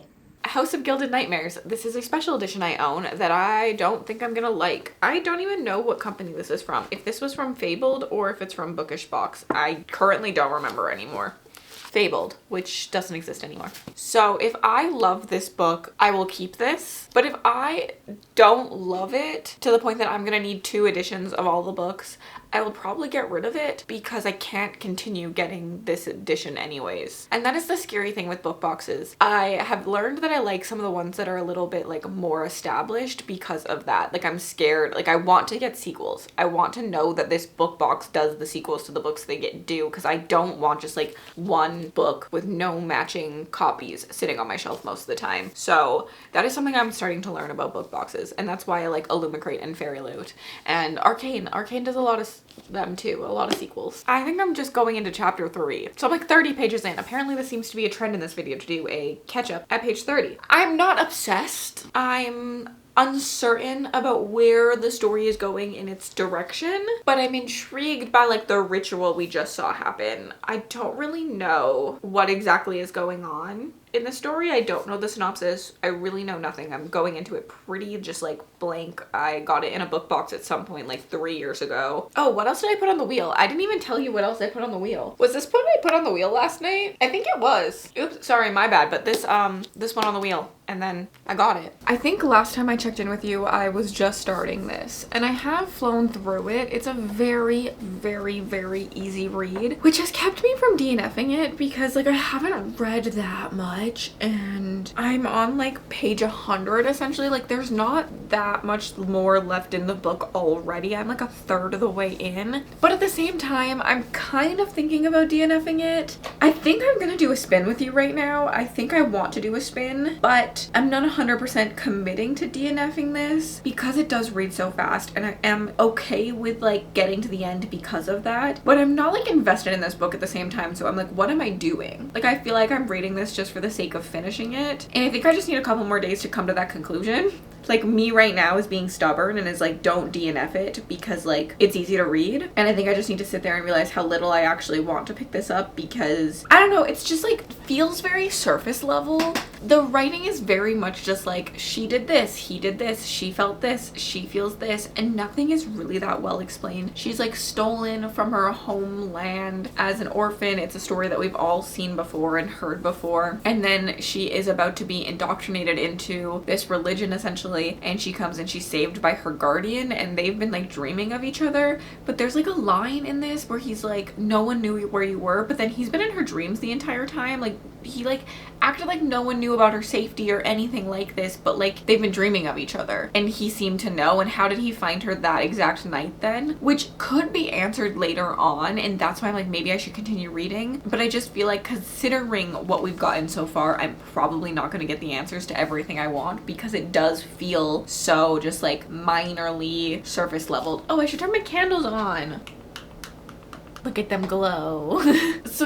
House of Gilded Nightmares. This is a special edition I own that I don't think I'm gonna like. I don't even know what company this is from. If this was from Fabled or if it's from Bookish Box. I currently don't remember anymore. Fabled, which doesn't exist anymore. So if I love this book, I will keep this. But if I don't love it to the point that I'm gonna need 2 editions of all the books, I will probably get rid of it because I can't continue getting this edition anyways. And that is the scary thing with book boxes. I have learned that I like some of the ones that are a little bit like more established because of that. Like, I'm scared. Like, I want to get sequels. I want to know that this book box does the sequels to the books they do, because I don't want just like one book with no matching copies sitting on my shelf most of the time. So that is something I'm starting to learn about book boxes, and that's why I like Illumicrate and Fairy Loot and Arcane. Arcane does a lot of them too, a lot of sequels. I think I'm just going into chapter 3. So I'm like 30 pages in. Apparently this seems to be a trend in this video to do a catch up at page 30. I'm not obsessed. I'm uncertain about where the story is going in its direction, but I'm intrigued by like the ritual we just saw happen. I don't really know what exactly is going on in the story. I don't know the synopsis. I really know nothing. I'm going into it pretty just like blank. I got it in a book box at some point like 3 years ago. Oh, what else did I put on the wheel? I didn't even tell you what else I put on the wheel. Was this what I put on the wheel last night? I think it was. Oops, sorry, my bad. But this went on the wheel and then I got it. I think last time I checked in with you, I was just starting this and I have flown through it. It's a very, very, very easy read, which has kept me from DNFing it because like I haven't read that much and I'm on like page 100 essentially. Like, there's not that much more left in the book already. I'm like a third of the way in, but at the same time I'm kind of thinking about DNFing it. I think I'm gonna do a spin with you right now. I think I want to do a spin, but I'm not 100% committing to DNFing this because it does read so fast, and I am okay with like getting to the end because of that, but I'm not like invested in this book at the same time. So I'm like, what am I doing? Like, I feel like I'm reading this just for the sake of finishing it, and I think I just need a couple more days to come to that conclusion. Like, me right now is being stubborn and is like, don't DNF it because like it's easy to read, and I think I just need to sit there and realize how little I actually want to pick this up because I don't know, it's just like feels very surface level. The writing is very much just like, she did this, he did this, she felt this, she feels this, and nothing is really that well explained. She's like stolen from her homeland as an orphan. It's a story that we've all seen before and heard before, and then she is about to be indoctrinated into this religion essentially, and she comes and she's saved by her guardian, and they've been like dreaming of each other. But there's like a line in this where he's like, no one knew where you were, but then he's been in her dreams the entire time. Like, he like acted like no one knew about her safety or anything like this, but like they've been dreaming of each other and he seemed to know. And how did he find her that exact night then? Which could be answered later on, and that's why I'm like, maybe I should continue reading. But I just feel like, considering what we've gotten so far, I'm probably not going to get the answers to everything I want, because it does feel so just like minorly surface level. Oh, I should turn my candles on. Look at them glow. So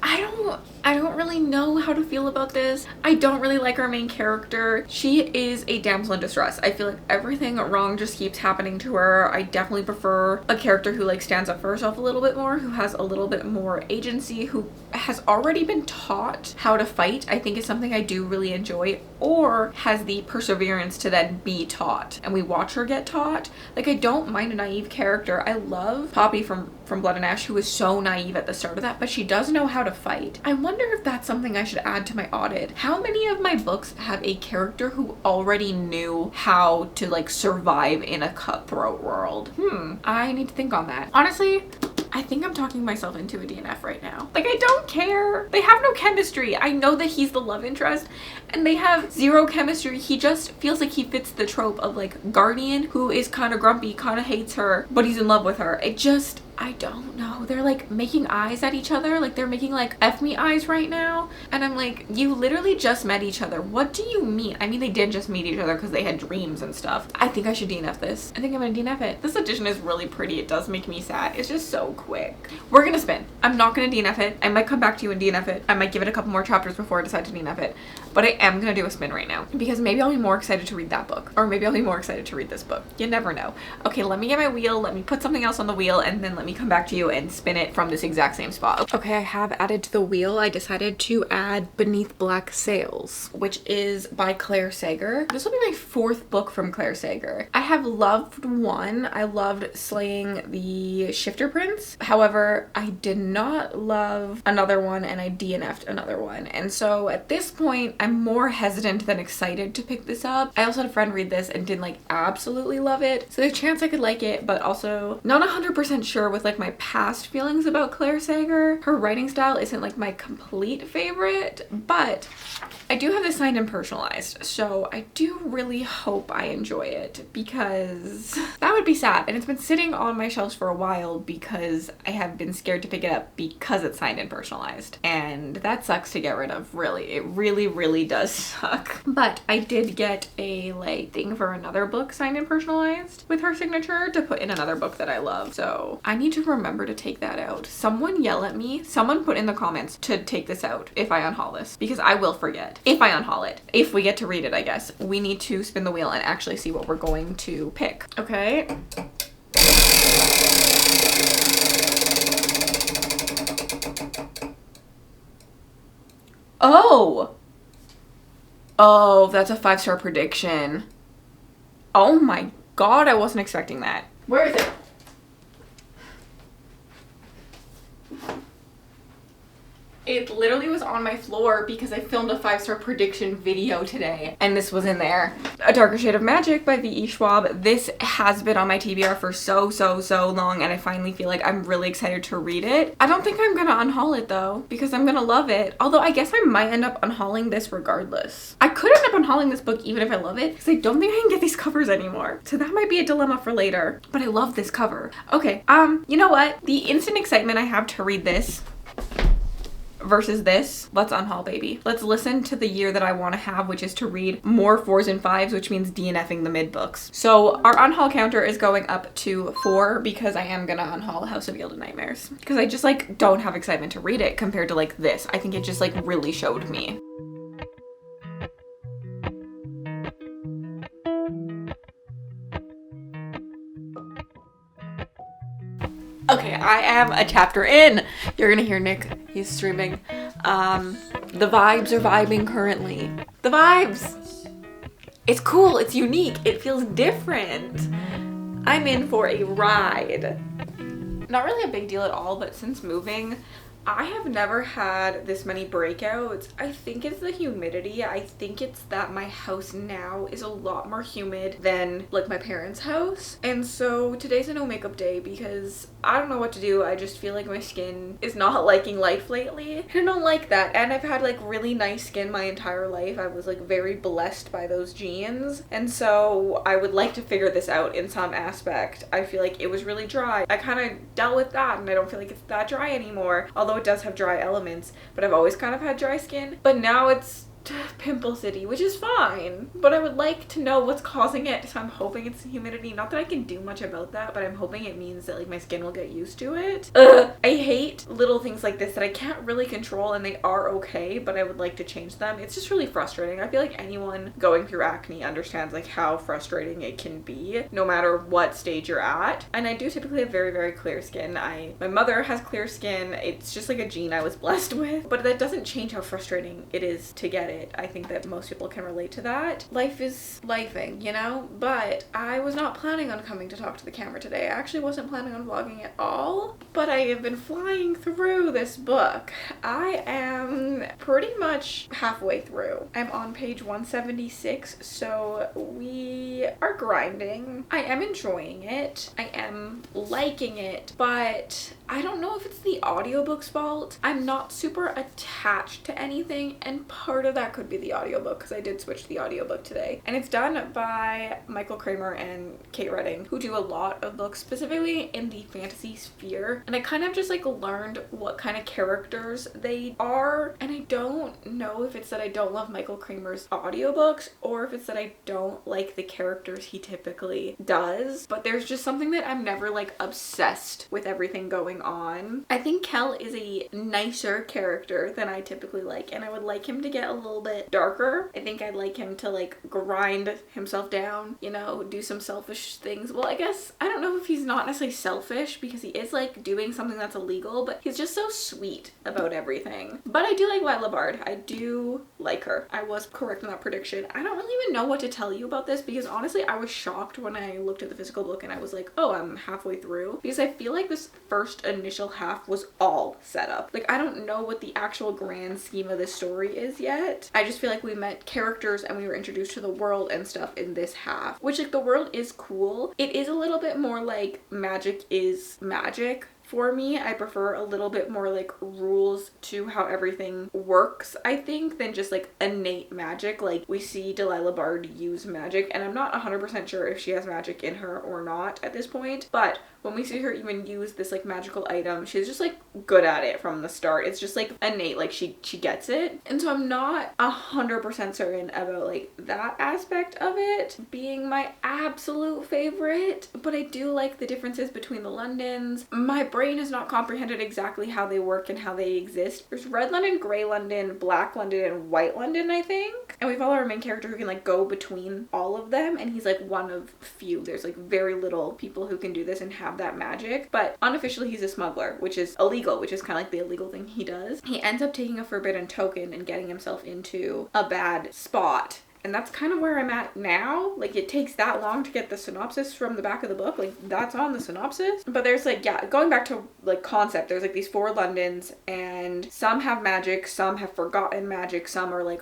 I don't really know how to feel about this. I don't really like our main character. She is a damsel in distress. I feel like everything wrong just keeps happening to her. I definitely prefer a character who like stands up for herself a little bit more, who has a little bit more agency, who has already been taught how to fight. I think is something I do really enjoy, or has the perseverance to then be taught and we watch her get taught. Like, I don't mind a naive character. I love Poppy from Blood and Ash, who is so naive at the start of that, but she does know how to fight. I wonder if that's something I should add to my audit. How many of my books have a character who already knew how to like survive in a cutthroat world? I need to think on that. Honestly, I think I'm talking myself into a DNF right now. Like, I don't care. They have no chemistry. I know that he's the love interest and they have zero chemistry. He just feels like he fits the trope of like guardian who is kind of grumpy, kind of hates her, but he's in love with her. I don't know. They're like making eyes at each other. Like, they're making like F me eyes right now. And I'm like, you literally just met each other. What do you mean? I mean, they did just meet each other because they had dreams and stuff. I think I should DNF this. I think I'm gonna DNF it. This edition is really pretty. It does make me sad. It's just so quick. We're gonna spin. I'm not gonna DNF it. I might come back to you and DNF it. I might give it a couple more chapters before I decide to DNF it. But I am gonna do a spin right now because maybe I'll be more excited to read that book, or maybe I'll be more excited to read this book. You never know. Okay, let me get my wheel. Let me put something else on the wheel, and then let me come back to you and spin it from this exact same spot. Okay, I have added to the wheel. I decided to add Beneath Black Sails, which is by Claire Sager. This will be my 4th book from Claire Sager. I have loved one. I loved Slaying the Shifter Prince. However, I did not love another one, and I DNF'd another one. And so at this point, I'm more hesitant than excited to pick this up. I also had a friend read this and didn't like absolutely love it. So there's a chance I could like it, but also not 100% sure with like my past feelings about Claire Sager. Her writing style isn't like my complete favorite, but I do have this signed and personalized, so I do really hope I enjoy it, because that would be sad. And it's been sitting on my shelves for a while because I have been scared to pick it up because it's signed and personalized, and that sucks to get rid of. Really, it really does suck. But I did get a like thing for another book signed and personalized with her signature to put in another book that I love, so I need to remember to take that out. Someone yell at me. Someone put in the comments to take this out if I unhaul this, because I will forget if I unhaul it. If we get to read it, I guess. We need to spin the wheel and actually see what we're going to pick. Okay. Oh, that's a 5-star prediction. Oh my god, I wasn't expecting that. Where is it? It literally was on my floor because I filmed a 5-star prediction video today, and this was in there. A Darker Shade of Magic by V.E. Schwab. This has been on my TBR for so long, and I finally feel like I'm really excited to read it. I don't think I'm gonna unhaul it though, because I'm gonna love it. Although I guess I might end up unhauling this regardless. I could end up unhauling this book even if I love it, because I don't think I can get these covers anymore. So that might be a dilemma for later, but I love this cover. Okay, you know what? The instant excitement I have to read this versus this, let's unhaul, baby. Let's listen to the year that I want to have, which is to read more 4s and 5s, which means DNFing the mid books. So our unhaul counter is going up to 4 because I am gonna unhaul House of Yielded Nightmares, because I just like don't have excitement to read it compared to like this. I think it just like really showed me. Okay, I am a chapter in. You're gonna hear Nick, he's streaming. The vibes are vibing currently. The vibes! It's cool, it's unique, it feels different. I'm in for a ride. Not really a big deal at all, but since moving, I have never had this many breakouts. I think it's the humidity. I think it's that my house now is a lot more humid than like my parents' house. And so today's a no makeup day because I don't know what to do. I just feel like my skin is not liking life lately. I don't like that. And I've had like really nice skin my entire life. I was like very blessed by those genes. And so I would like to figure this out in some aspect. I feel like it was really dry. I kind of dealt with that and I don't feel like it's that dry anymore. Although it does have dry elements, but I've always kind of had dry skin. But now it's pimple city, which is fine, but I would like to know what's causing it, so I'm hoping it's the humidity. Not that I can do much about that, but I'm hoping it means that like my skin will get used to it. I hate little things like this that I can't really control, and they are okay, but I would like to change them. It's just really frustrating. I feel like anyone going through acne understands like how frustrating it can be no matter what stage you're at. And I do typically have very, very clear skin. My mother has clear skin. It's just like a gene I was blessed with, but that doesn't change how frustrating it is to get it. I think that most people can relate to that. Life is lifing, you know? But I was not planning on coming to talk to the camera today. I actually wasn't planning on vlogging at all, but I have been flying through this book. I am pretty much halfway through. I'm on page 176, so we are grinding. I am enjoying it. I am liking it, but I don't know if it's the audiobook's fault. I'm not super attached to anything, and part of that could be the audiobook because I did switch the audiobook today. And it's done by Michael Kramer and Kate Redding, who do a lot of books specifically in the fantasy sphere. And I kind of just like learned what kind of characters they are. And I don't know if it's that I don't love Michael Kramer's audiobooks or if it's that I don't like the characters he typically does. But there's just something that I'm never like obsessed with everything going on. I think Kel is a nicer character than I typically like, and I would like him to get a little bit darker. I think I'd like him to like grind himself down, you know, do some selfish things. Well, I guess I don't know if he's not necessarily selfish because he is like doing something that's illegal, but he's just so sweet about everything. But I do like Lila Bard. I do like her. I was correct in that prediction. I don't really even know what to tell you about this because honestly I was shocked when I looked at the physical book and I was like, oh, I'm halfway through, because I feel like this first initial half was all set up. Like I don't know what the actual grand scheme of this story is yet. I just feel like we met characters and we were introduced to the world and stuff in this half, which like the world is cool. It is a little bit more like magic is magic. For me, I prefer a little bit more like rules to how everything works, I think, than just like innate magic. Like we see Delilah Bard use magic, and I'm not 100% sure if she has magic in her or not at this point, but when we see her even use this like magical item, she's just like good at it from the start. It's just like innate, like she gets it. And so I'm not 100% certain about like that aspect of it being my absolute favorite, but I do like the differences between the Londons. My brain has not comprehended exactly how they work and how they exist. There's Red London, Grey London, Black London, and White London, I think. And we follow our main character who can like go between all of them, and he's like one of few. There's like very little people who can do this and have that magic, but unofficially he's a smuggler, which is illegal, which is kind of like the illegal thing he does. He ends up taking a forbidden token and getting himself into a bad spot. And that's kind of where I'm at now. Like it takes that long to get the synopsis from the back of the book. Like that's on the synopsis. But there's like, yeah, going back to like concept, there's like these 4 Londons and some have magic, some have forgotten magic, some are like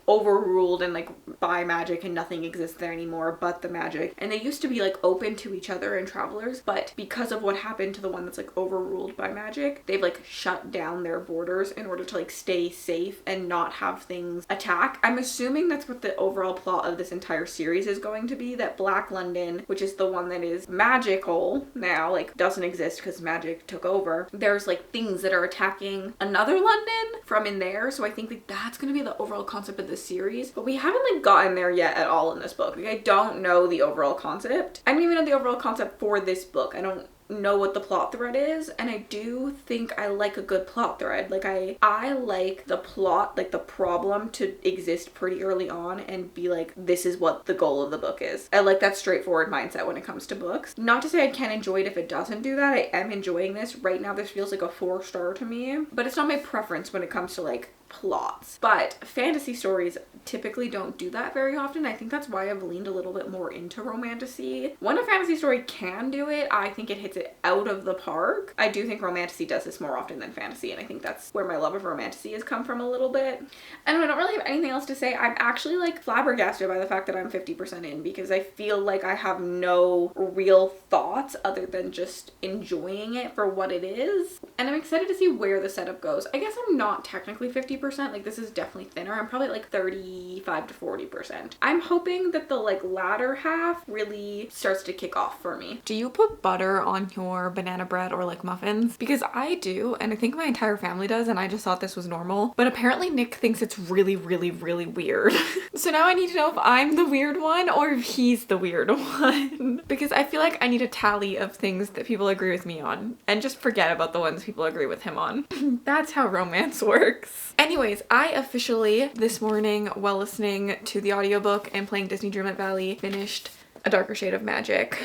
overruled and like by magic and nothing exists there anymore but the magic. And they used to be like open to each other and travelers, but because of what happened to the one that's like overruled by magic, they've like shut down their borders in order to like stay safe and not have things attack. I'm assuming that's what the overall plot of this entire series is going to be, that Black London, which is the one that is magical now, like doesn't exist because magic took over, there's like things that are attacking another London from in there. So I think like that's going to be the overall concept of the series, but we haven't like gotten there yet at all in this book. Like I don't know the overall concept. I don't even know the overall concept for this book. I don't know what the plot thread is, and I do think I like a good plot thread. Like I like the plot, like the problem to exist pretty early on and be like, this is what the goal of the book is. I like that straightforward mindset when it comes to books. Not to say I can't enjoy it if it doesn't do that. I am enjoying this right now. This feels like a 4-star to me, but it's not my preference when it comes to like plots. But fantasy stories typically don't do that very often. I think that's why I've leaned a little bit more into romantasy. When a fantasy story can do it, I think it hits it out of the park. I do think romantasy does this more often than fantasy, and I think that's where my love of romantasy has come from a little bit. And I don't really have anything else to say. I'm actually like flabbergasted by the fact that I'm 50% in, because I feel like I have no real thoughts other than just enjoying it for what it is. And I'm excited to see where the setup goes. I guess I'm not technically 50%, like this is definitely thinner. I'm probably like 35 to 40%. I'm hoping that the like latter half really starts to kick off for me. Do you put butter on your banana bread or like muffins? Because I do, and I think my entire family does, and I just thought this was normal. But apparently Nick thinks it's really, really, really weird. So now I need to know if I'm the weird one or if he's the weird one. Because I feel like I need a tally of things that people agree with me on and just forget about the ones people agree with him on. That's how romance works. Anyways, I officially this morning, while listening to the audiobook and playing Disney Dreamlight Valley, finished A Darker Shade of Magic.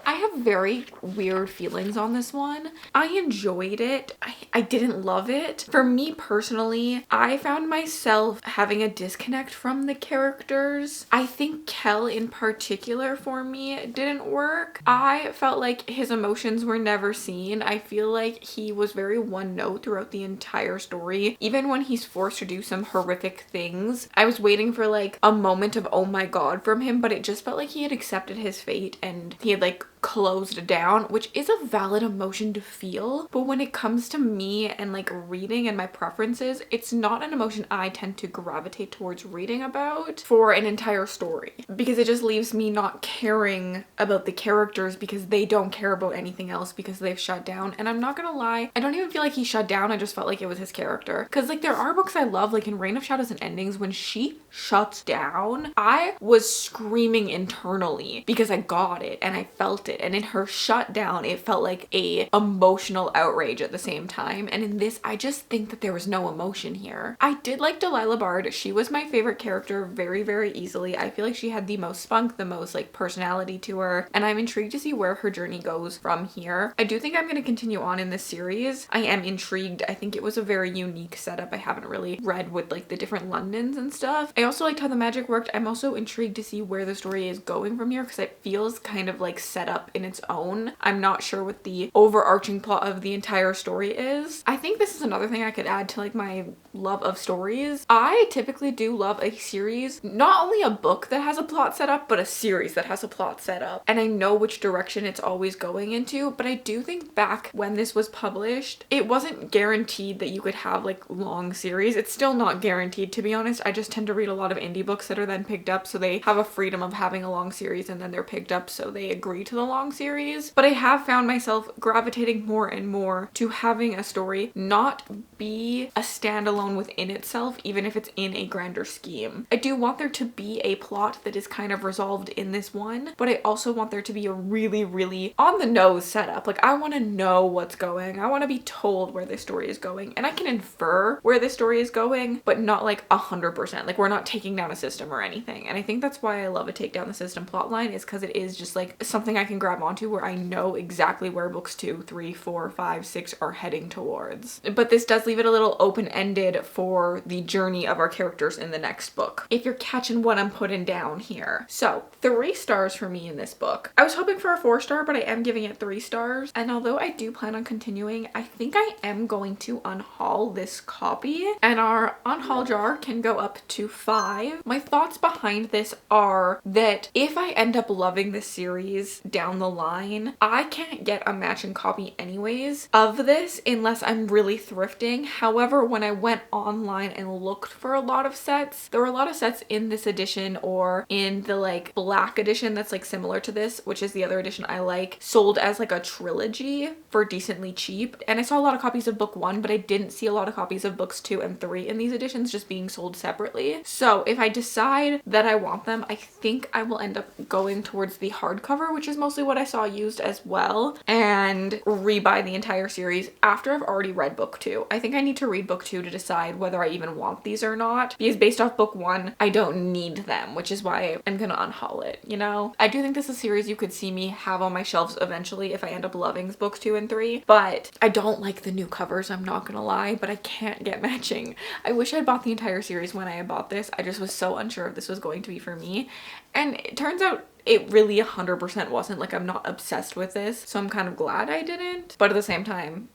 I have very weird feelings on this one. I enjoyed it. I didn't love it. For me personally, I found myself having a disconnect from the characters. I think Kel in particular for me didn't work. I felt like his emotions were never seen. I feel like he was very one note throughout the entire story. Even when he's forced to do some horrific things, I was waiting for like a moment of oh my god from him, but it just felt like he had accepted his fate and he had like closed down, which is a valid emotion to feel. But when it comes to me and like reading and my preferences, it's not an emotion I tend to gravitate towards reading about for an entire story, because it just leaves me not caring about the characters because they don't care about anything else because they've shut down. And I'm not gonna lie, I don't even feel like he shut down. I just felt like it was his character. Because like there are books I love, like in Reign of Shadows and Endings, when she shuts down, I was screaming internally because I got it and I felt it. And in her shutdown, it felt like a emotional outrage at the same time. And in this, I just think that there was no emotion here. I did like Delilah Bard. She was my favorite character very, very easily. I feel like she had the most spunk, the most like personality to her. And I'm intrigued to see where her journey goes from here. I do think I'm going to continue on in this series. I am intrigued. I think it was a very unique setup. I haven't really read with like the different Londons and stuff. I also liked how the magic worked. I'm also intrigued to see where the story is going from here because it feels kind of like set up in its own. I'm not sure what the overarching plot of the entire story is. I think this is another thing I could add to like my love of stories. I typically do love a series, not only a book that has a plot set up, but a series that has a plot set up. And I know which direction it's always going into, but I do think back when this was published, it wasn't guaranteed that you could have like long series. It's still not guaranteed, to be honest. I just tend to read a lot of indie books that are then picked up, so they have a freedom of having a long series and then they're picked up, so they agree to the long series. But I have found myself gravitating more and more to having a story not be a standalone within itself, even if it's in a grander scheme. I do want there to be a plot that is kind of resolved in this one, but I also want there to be a really, really on the nose setup. Like I want to know what's going. I want to be told where this story is going, and I can infer where this story is going, but not like 100%. Like we're not taking down a system or anything. And I think that's why I love a take down the system plotline, is because it is just like something I can grab onto where I know exactly where books 2, 3, 4, 5, 6 are heading towards. But this does leave it a little open-ended for the journey of our characters in the next book, if you're catching what I'm putting down here. So 3 stars for me in this book. I was hoping for a 4-star, but I am giving it 3 stars. And although I do plan on continuing, I think I am going to unhaul this copy, and our unhaul jar can go up to 5. My thoughts behind this are that if I end up loving this series down the line, I can't get a matching copy anyways of this unless I'm really thrifting. However, when I went online and looked for a lot of sets, there were a lot of sets in this edition or in the like black edition that's like similar to this, which is the other edition I like, sold as like a trilogy for decently cheap. And I saw a lot of copies of book 1, but I didn't see a lot of copies of books 2 and 3 in these editions just being sold separately. So if I decide that I want them, I think I will end up going towards the hardcover, which is most mostly what I saw used as well, and rebuy the entire series after I've already read book 2. I think I need to read book 2 to decide whether I even want these or not, because based off book 1, I don't need them, which is why I'm gonna unhaul it, you know? I do think this is a series you could see me have on my shelves eventually if I end up loving books 2 and 3, but I don't like the new covers, I'm not gonna lie, but I can't get matching. I wish I'd bought the entire series when I had bought this. I just was so unsure if this was going to be for me, and it turns out it really 100% wasn't. Like, I'm not obsessed with this, so I'm kind of glad I didn't, but at the same time,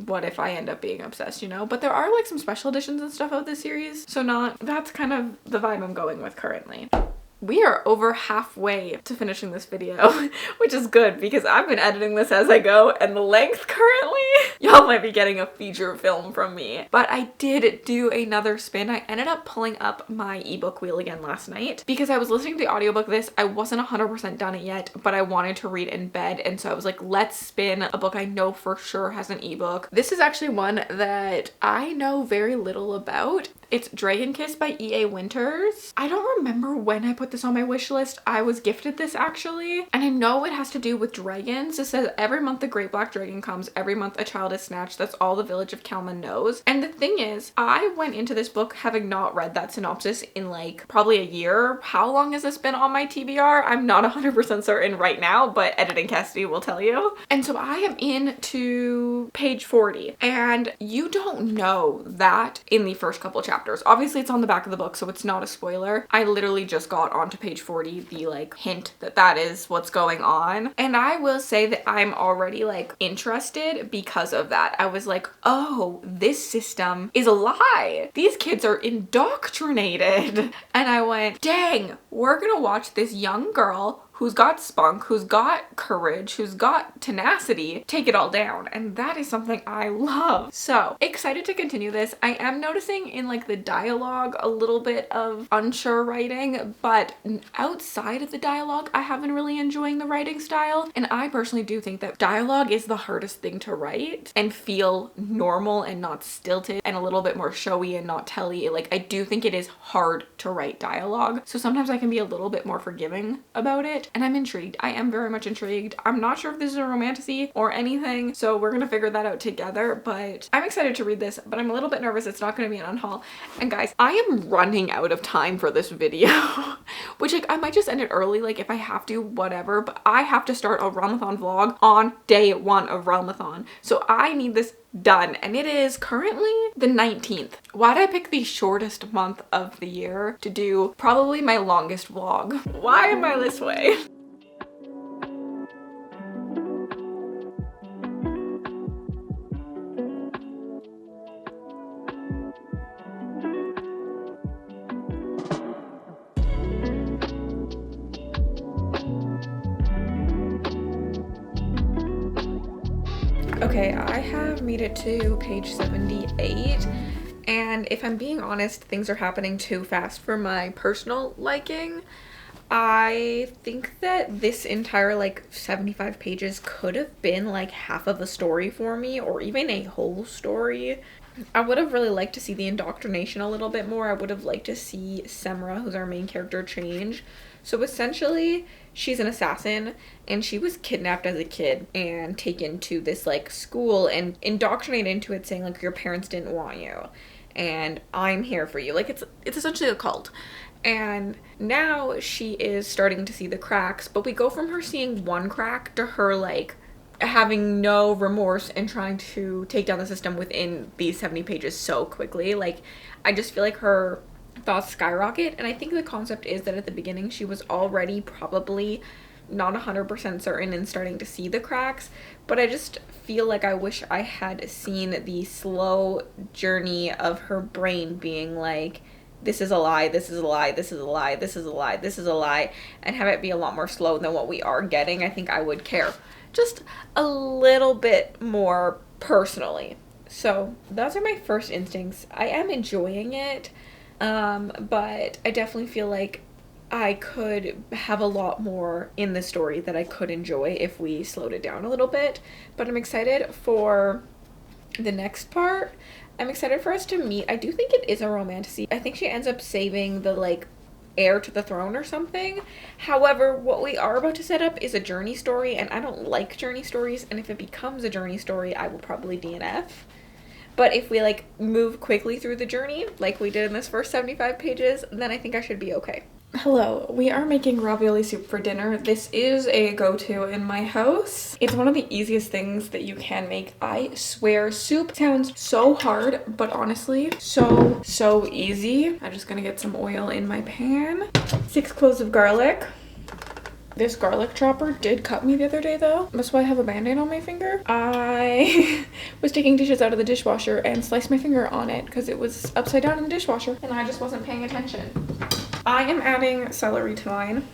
what if I end up being obsessed, you know? But there are like some special editions and stuff of this series, so that's kind of the vibe I'm going with currently. We are over halfway to finishing this video, which is good because I've been editing this as I go, and the length currently, y'all might be getting a feature film from me. But I did do another spin. I ended up pulling up my ebook wheel again last night because I was listening to the audiobook of this. I wasn't 100% done it yet, but I wanted to read in bed, and so I was like, let's spin a book I know for sure has an ebook. This is actually one that I know very little about. It's Dragon Kiss by E.A. Winters. I don't remember when I put this on my wish list. I was gifted this actually, and I know it has to do with dragons. It says every month the great black dragon comes, every month a child is snatched. That's all the village of Kalman knows. And the thing is, I went into this book having not read that synopsis in like probably a year. How long has this been on my TBR? I'm not 100% certain right now, but editing Cassidy will tell you. And so I am into page 40, and you don't know that in the first couple chapters. Obviously it's on the back of the book, so it's not a spoiler. I literally just got onto page 40, the like hint that is what's going on. And I will say that I'm already like interested because of that. I was like, oh, this system is a lie. These kids are indoctrinated. And I went, dang, we're gonna watch this young girl who's got spunk, who's got courage, who's got tenacity, take it all down. And that is something I love. So excited to continue this. I am noticing in like the dialogue a little bit of unsure writing, but outside of the dialogue, I have been really enjoying the writing style. And I personally do think that dialogue is the hardest thing to write and feel normal and not stilted and a little bit more showy and not telly. Like, I do think it is hard to write dialogue. So sometimes I can be a little bit more forgiving about it. And I'm intrigued. I am very much intrigued. I'm not sure if this is a romantasy or anything, so we're gonna figure that out together, but I'm excited to read this, but I'm a little bit nervous it's not gonna be an unhaul. And guys, I am running out of time for this video, which like I might just end it early, like if I have to, whatever, but I have to start a Realmathon vlog on day 1 of Realmathon. So I need this done, and it is currently the 19th. Why did I pick the shortest month of the year to do probably my longest vlog? Why am I this way? Okay, I have made it to page 78, and if I'm being honest, things are happening too fast for my personal liking. I think that this entire like 75 pages could have been like half of a story for me, or even a whole story. I would have really liked to see the indoctrination a little bit more. I would have liked to see Semra, who's our main character, change. So essentially, she's an assassin, and she was kidnapped as a kid and taken to this like school and indoctrinated into it, saying like, your parents didn't want you and I'm here for you. Like, it's essentially a cult. And now she is starting to see the cracks, but we go from her seeing one crack to her like having no remorse and trying to take down the system within these 70 pages so quickly. Like, I just feel like her thoughts skyrocket, and I think the concept is that at the beginning she was already probably not 100% certain and starting to see the cracks, but I just feel like I wish I had seen the slow journey of her brain being like, this is a lie, this is a lie, this is a lie, this is a lie, this is a lie, and have it be a lot more slow than what we are getting. I think I would care just a little bit more personally. So those are my first instincts. I am enjoying it, but I definitely feel like I could have a lot more in the story that I could enjoy if we slowed it down a little bit. But I'm excited for the next part. I'm excited for us to meet. I do think it is a romantasy. I think she ends up saving the like heir to the throne or something. However, what we are about to set up is a journey story, and I don't like journey stories, and if it becomes a journey story, I will probably DNF. But if we like move quickly through the journey, like we did in this first 75 pages, then I think I should be okay. Hello, we are making ravioli soup for dinner. This is a go-to in my house. It's one of the easiest things that you can make. I swear, soup sounds so hard, but honestly, so easy. I'm just gonna get some oil in my pan. 6 cloves of garlic. This garlic chopper did cut me the other day though. That's why I have a band-aid on my finger. I was taking dishes out of the dishwasher and sliced my finger on it because it was upside down in the dishwasher and I just wasn't paying attention. I am adding celery to mine.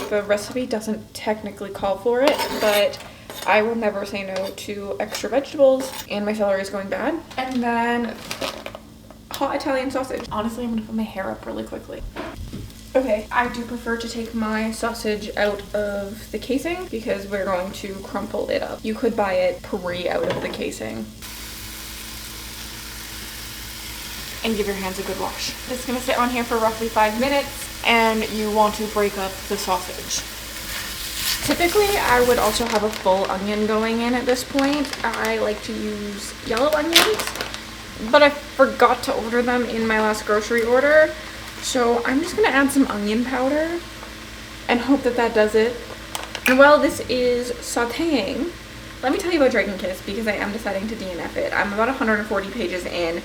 The recipe doesn't technically call for it, but I will never say no to extra vegetables, and my celery is going bad. And then hot Italian sausage. Honestly, I'm gonna put my hair up really quickly. Okay, I do prefer to take my sausage out of the casing because we're going to crumple it up. You could buy it pre out of the casing. And give your hands a good wash. It's gonna sit on here for roughly 5 minutes, and you want to break up the sausage. Typically, I would also have a full onion going in at this point. I like to use yellow onions, but I forgot to order them in my last grocery order. So I'm just gonna add some onion powder and hope that that does it. And while this is sauteing, let me tell you about Dragon Kiss because I am deciding to DNF it. I'm about 140 pages in,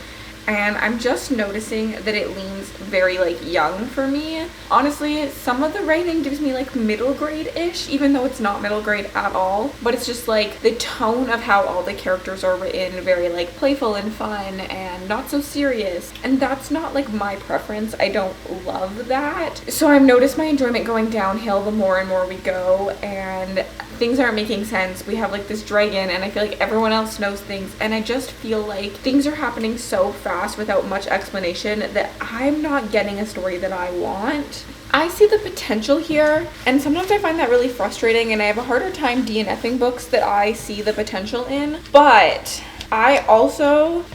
and I'm just noticing that it leans very like young for me. Honestly, some of the writing gives me like middle grade-ish, even though it's not middle grade at all. But it's just like the tone of how all the characters are written, very like playful and fun and not so serious. And that's not like my preference. I don't love that. So I've noticed my enjoyment going downhill the more and more we go, and things aren't making sense. We have like this dragon and I feel like everyone else knows things, and I just feel like things are happening so fast without much explanation that I'm not getting a story that I want. I see the potential here, and sometimes I find that really frustrating, and I have a harder time DNFing books that I see the potential in. But I also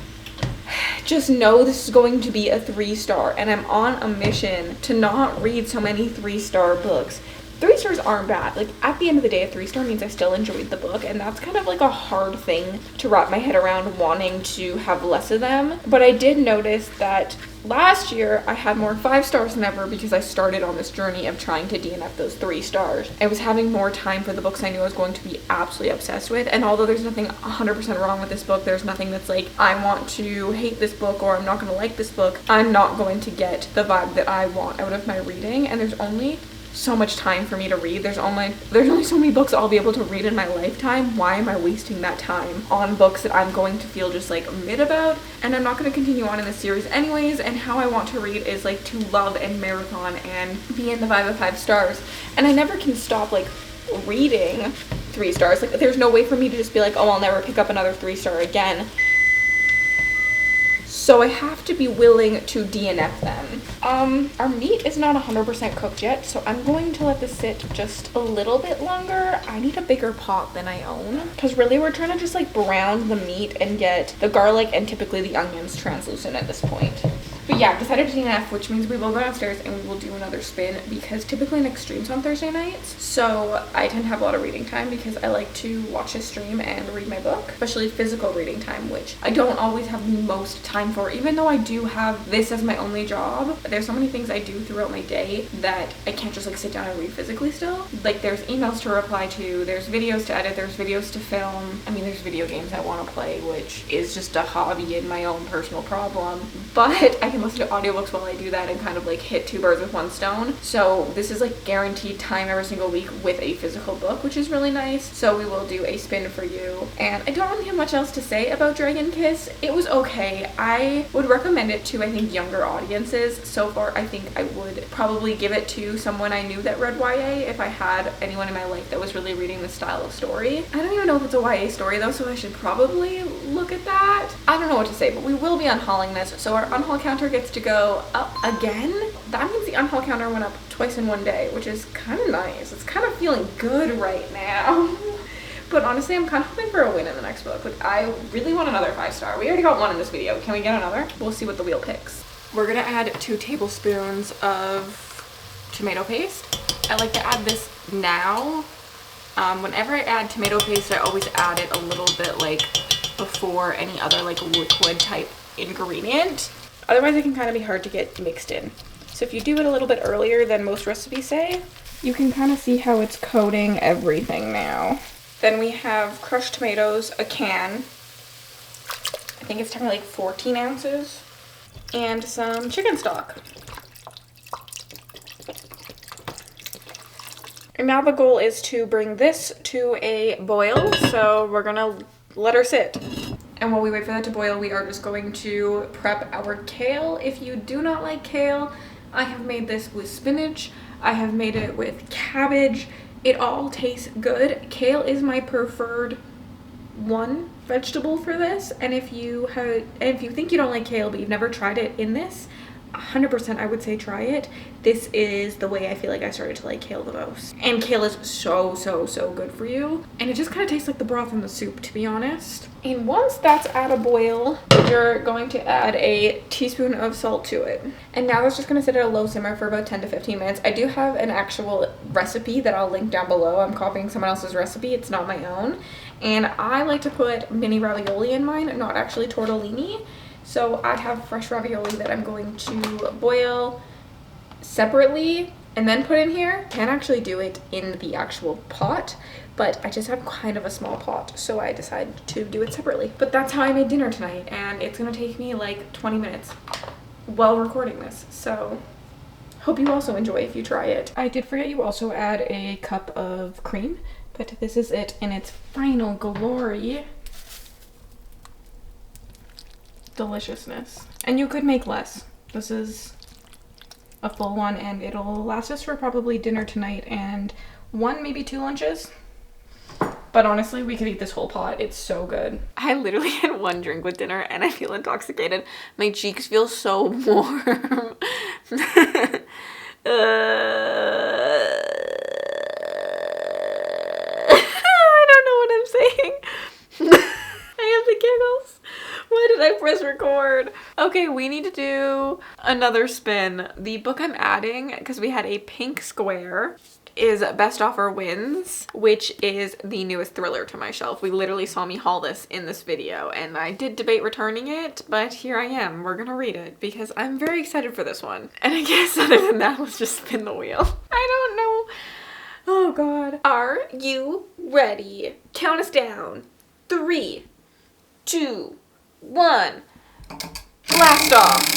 just know this is going to be a 3-star, and I'm on a mission to not read so many 3-star books. 3 stars aren't bad. Like, at the end of the day, a 3-star means I still enjoyed the book, and that's kind of like a hard thing to wrap my head around, wanting to have less of them. But I did notice that last year I had more 5 stars than ever because I started on this journey of trying to DNF those 3 stars. I was having more time for the books I knew I was going to be absolutely obsessed with, and although there's nothing 100% wrong with this book, there's nothing that's like, I want to hate this book or I'm not going to like this book, I'm not going to get the vibe that I want out of my reading. And there's only so much time for me to read. There's only so many books I'll be able to read in my lifetime. Why am I wasting that time on books that I'm going to feel just like mid about? And I'm not going to continue on in this series anyways, and how I want to read is like to love and marathon and be in the vibe of 5 stars. And I never can stop like reading 3 stars. Like, there's no way for me to just be like, oh, I'll never pick up another 3-star again. So I have to be willing to DNF them. Our meat is not 100% cooked yet, so I'm going to let this sit just a little bit longer. I need a bigger pot than I own, because really we're trying to just like brown the meat and get the garlic and typically the onions translucent at this point. But yeah, I've decided to DNF, which means we will go downstairs and we will do another spin, because typically Nick streams on Thursday nights. So I tend to have a lot of reading time because I like to watch his stream and read my book, especially physical reading time, which I don't always have the most time for. Even though I do have this as my only job, there's so many things I do throughout my day that I can't just like sit down and read physically still. Like, there's emails to reply to, there's videos to edit, there's videos to film. I mean, there's video games I want to play, which is just a hobby and my own personal problem. But I can listen to audiobooks while I do that and kind of like hit 2 birds with 1 stone. So this is like guaranteed time every single week with a physical book, which is really nice. So we will do a spin for you. And I don't really have much else to say about Dragon Kiss. It was okay. I would recommend it to, I think, younger audiences. So far, I think I would probably give it to someone I knew that read YA if I had anyone in my life that was really reading this style of story. I don't even know if it's a YA story though, so I should probably look at that. I don't know what to say, but we will be unhauling this. So our unhaul counter gets to go up again. That means the unhaul counter went up twice in 1 day, which is kind of nice. It's kind of feeling good right now. But honestly, I'm kind of hoping for a win in the next book. Like, I really want another 5-star. We already got 1 in this video. Can we get another? We'll see what the wheel picks. We're gonna add 2 tablespoons of tomato paste. I like to add this now. Whenever I add tomato paste, I always add it a little bit like before any other like liquid type ingredient. Otherwise it can kind of be hard to get mixed in. So if you do it a little bit earlier than most recipes say, you can kind of see how it's coating everything now. Then we have crushed tomatoes, a can. I think it's technically like 14 ounces. And some chicken stock. And now the goal is to bring this to a boil, so we're gonna let her sit. And while we wait for that to boil, we are just going to prep our kale. If you do not like kale, I have made this with spinach. I have made it with cabbage. It all tastes good. Kale is my preferred one vegetable for this. And if you think you don't like kale, but you've never tried it in this, 100% I would say try it. This is the way I feel like I started to like kale the most. And kale is so good for you. And it just kind of tastes like the broth in the soup, to be honest. And once that's at a boil, you're going to add a teaspoon of salt to it. And now that's just going to sit at a low simmer for about 10 to 15 minutes. I do have an actual recipe that I'll link down below. I'm copying someone else's recipe. It's not my own. And I like to put mini ravioli in mine, not actually tortellini. So I have fresh ravioli that I'm going to boil separately and then put in here. Can't actually do it in the actual pot, but I just have kind of a small pot, so I decided to do it separately. But that's how I made dinner tonight, and it's gonna take me like 20 minutes while recording this. So hope you also enjoy if you try it. I did forget you also add a cup of cream, but this is it in its final glory. Deliciousness. And you could make less. This is a full one and it'll last us for probably dinner tonight and 1, maybe 2 lunches. But honestly, we could eat this whole pot. It's so good. I literally had 1 drink with dinner and I feel intoxicated. My cheeks feel so warm. I don't know what I'm saying. I have the giggles. Why did I press record? Okay, we need to do another spin. The book I'm adding, because we had a pink square, is Best Offer Wins, which is the newest thriller to my shelf. We literally saw me haul this in this video, and I did debate returning it, but here I am. We're gonna read it, because I'm very excited for this one. And I guess other than that, let's just spin the wheel. I don't know. Oh God. Are you ready? Count us down. 3, 2, 1. Blast off.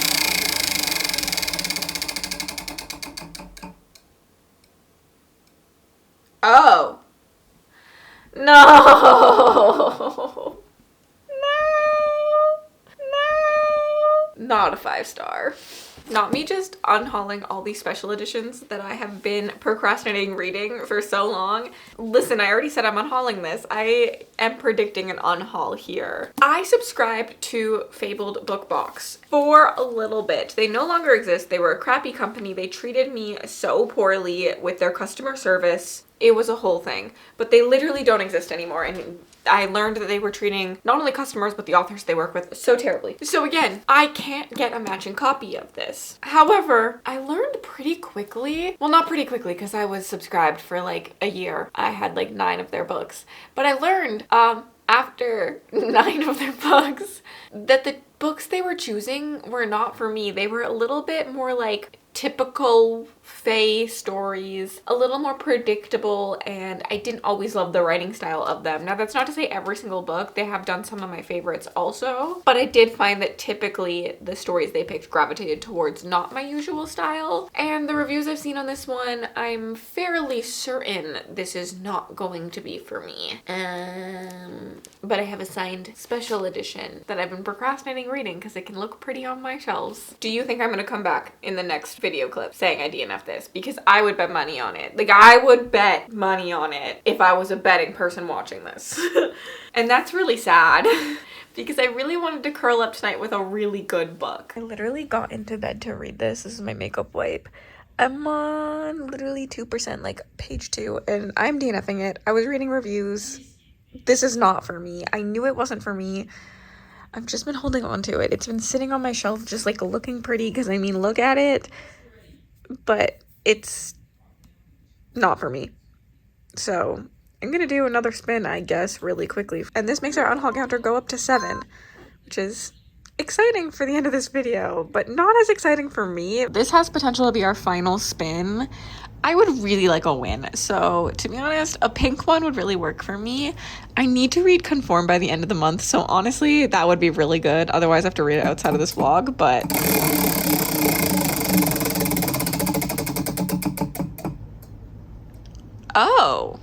Oh. No. No. Not a 5-star. Not me just unhauling all these special editions that I have been procrastinating reading for so long. Listen, I already said I'm unhauling this. I am predicting an unhaul here. I subscribed to Fabled Book Box for a little bit. They no longer exist. They were a crappy company. They treated me so poorly with their customer service. It was a whole thing, but they literally don't exist anymore. And I learned that they were treating not only customers, but the authors they work with so terribly. So again, I can't get a matching copy of this. However, I learned pretty quickly, well, not pretty quickly because I was subscribed for like a year. I had like 9 of their books, but I learned after 9 of their books that the books they were choosing were not for me. They were a little bit more like typical fae stories, a little more predictable, and I didn't always love the writing style of them. Now, that's not to say every single book. They have done some of my favorites also, but I did find that typically the stories they picked gravitated towards not my usual style. And the reviews I've seen on this one, I'm fairly certain this is not going to be for me. But I have a signed special edition that I've been procrastinating reading because it can look pretty on my shelves. Do you think I'm gonna come back in the next video clip saying I DNF this? Because I would bet money on it. Like, I would bet money on it if I was a betting person watching this. And that's really sad because I really wanted to curl up tonight with a really good book. I literally got into bed to read this. This is my makeup wipe. I'm on literally 2%, like page 2, and I'm DNFing it. I was reading reviews. This is not for me. I knew it wasn't for me. I've just been holding on to it. It's been sitting on my shelf just like looking pretty because I mean, look at it. But it's not for me. So I'm gonna do another spin, I guess, really quickly. And this makes our unhaul counter go up to 7, which is exciting for the end of this video, but not as exciting for me. This has potential to be our final spin. I would really like a win. So to be honest, a pink one would really work for me. I need to read Conform by the end of the month. So honestly, that would be really good. Otherwise I have to read it outside of this vlog, but oh.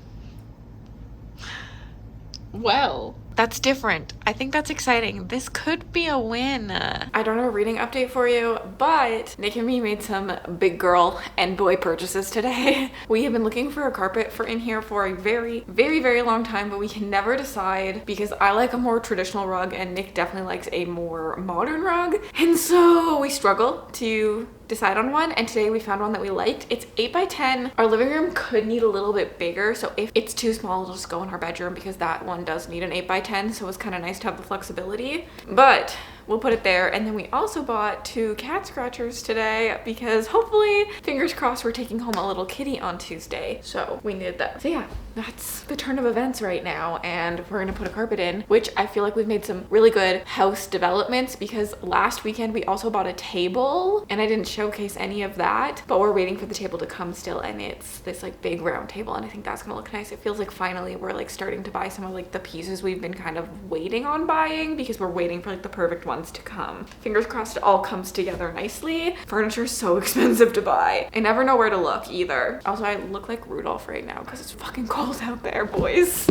Well, that's different. I think that's exciting. This could be a win. I don't have a reading update for you, but Nick and me made some big girl and boy purchases today. We have been looking for a carpet for in here for a very, very, very long time, but we can never decide because I like a more traditional rug and Nick definitely likes a more modern rug. And so we struggle to decide on one, and today we found one that we liked. It's 8 by 10. Our living room could need a little bit bigger, so if it's too small, it'll just go in our bedroom because that one does need an 8 by 10, so it's kind of nice to have the flexibility, but we'll put it there. And then we also bought 2 cat scratchers today because hopefully, fingers crossed, we're taking home a little kitty on Tuesday, so we needed that. So yeah, that's the turn of events right now, and we're gonna put a carpet in, which I feel like we've made some really good house developments because last weekend we also bought a table and I didn't showcase any of that, but we're waiting for the table to come still, and it's this like big round table, and I think that's gonna look nice. It feels like finally we're like starting to buy some of like the pieces we've been kind of waiting on buying because we're waiting for like the perfect ones to come. Fingers crossed it all comes together nicely. Furniture is so expensive to buy. I never know where to look either. Also, I look like Rudolph right now because it's fucking cold out there, boys.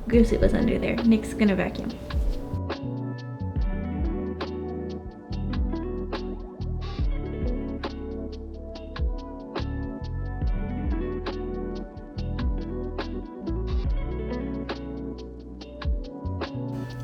Go see what's under there. Nick's gonna vacuum.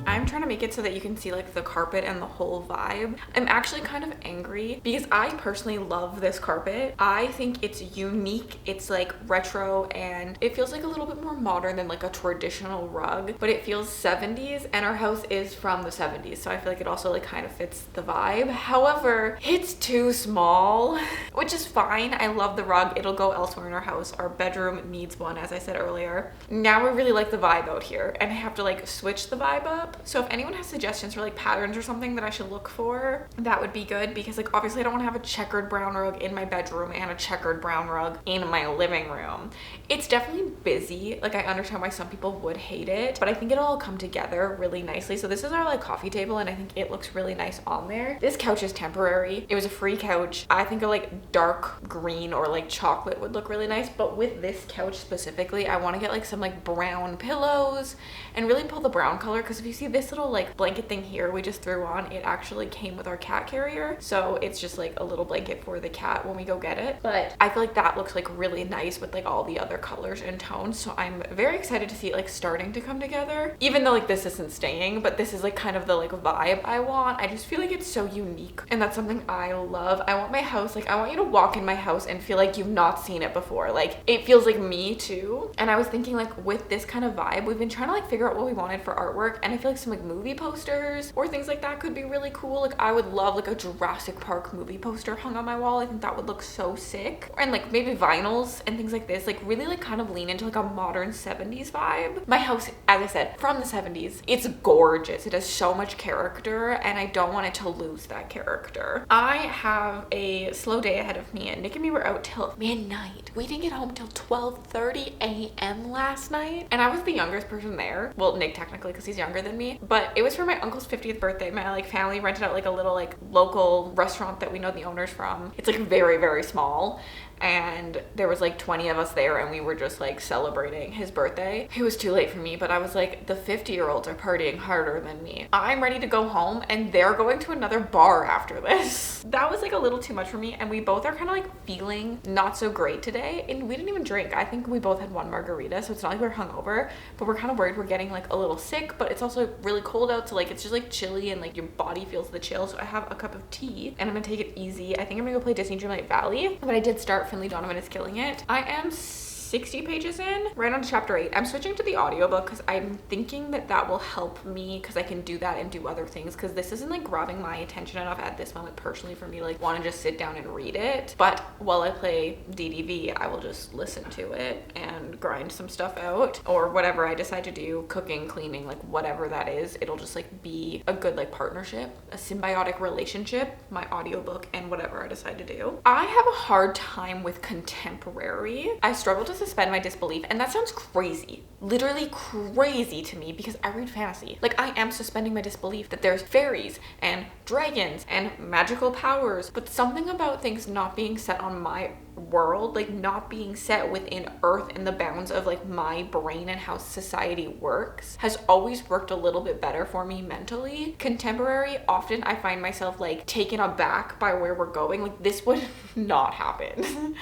I'm trying to make it so that you can see like the carpet and the whole vibe. I'm actually kind of angry because I personally love this carpet. I think it's unique. It's like retro and it feels like a little bit more modern than like a traditional rug, but it feels 70s, and our house is from the 70s, so I feel like it also like kind of fits the vibe. However, it's too small, which is fine. I love the rug. It'll go elsewhere in our house. Our bedroom needs one, as I said earlier. Now we really like the vibe out here, and I have to like switch the vibe up. So if anyone has suggestions for like patterns or something that I should look for, that would be good, because like obviously I don't want to have a checkered brown rug in my bedroom and a checkered brown rug in my living room. It's definitely busy. Like I understand why some people would hate it, but I think it'll all come together really nicely. So this is our like coffee table, and I think it looks really nice on there. This couch is temporary. It was a free couch. I think a like dark green or like chocolate would look really nice, but with this couch specifically, I want to get like some like brown pillows and really pull the brown color, because if you see this little like blanket thing here we just threw on, it actually came with our cat carrier, so it's just like a little blanket for the cat when we go get it. But I feel like that looks like really nice with like all the other colors and tones, so I'm very excited to see it like starting to come together, even though like this isn't staying, but this is like kind of the like vibe I want. I just feel like it's so unique, and that's something I love. I want my house, like I want you to walk in my house and feel like you've not seen it before. Like it feels like me too. And I was thinking like with this kind of vibe, we've been trying to like figure out what we wanted for artwork, and I feel like some like movie posters or things like that could be really cool. Like I would love like a Jurassic Park movie poster hung on my wall. I think that would look so sick. And like maybe vinyls and things like this, like really like kind of lean into like a modern 70s vibe. My house, as I said, from the 70s, it's gorgeous. It has so much character, and I don't want it to lose that character. I have a slow day ahead of me, and Nick and me were out till midnight. We didn't get home till 12:30 a.m. last night, and I was the youngest person there. Well, Nick technically, because he's younger than me, but it was for my uncle's 50th birthday. My like family rented out like a little like local restaurant that we know the owners from. It's like very, very small, and there was like 20 of us there, and we were just like celebrating his birthday. It was too late for me, but I was like, the 50-year-olds are partying harder than me. I'm ready to go home, and they're going to another bar after this. That was like a little too much for me, and we both are kind of like feeling not so great today, and we didn't even drink. I think we both had one margarita, so it's not like we're hungover, but we're kind of worried we're getting like a little sick. But it's also really cold out, so like it's just like chilly, and like your body feels the chill. So I have a cup of tea, and I'm gonna take it easy. I think I'm gonna go play Disney Dreamlight Valley, but I did start Finley Donovan is Killing It. I am 60 pages in, right on to chapter 8. I'm switching to the audiobook because I'm thinking that that will help me because I can do that and do other things, because this isn't like grabbing my attention enough at this moment personally for me like want to just sit down and read it. But while I play DDV, I will just listen to it and grind some stuff out, or whatever I decide to do, cooking, cleaning, like whatever that is. It'll just like be a good like partnership, a symbiotic relationship, my audiobook and whatever I decide to do. I have a hard time with contemporary. I struggle to suspend my disbelief, and that sounds crazy, literally crazy to me, because I read fantasy. Like, I am suspending my disbelief that there's fairies and dragons and magical powers, but something about things not being set on my world, like not being set within Earth in the bounds of like my brain and how society works, has always worked a little bit better for me mentally. Contemporary, often I find myself like taken aback by where we're going. Like, this would not happen.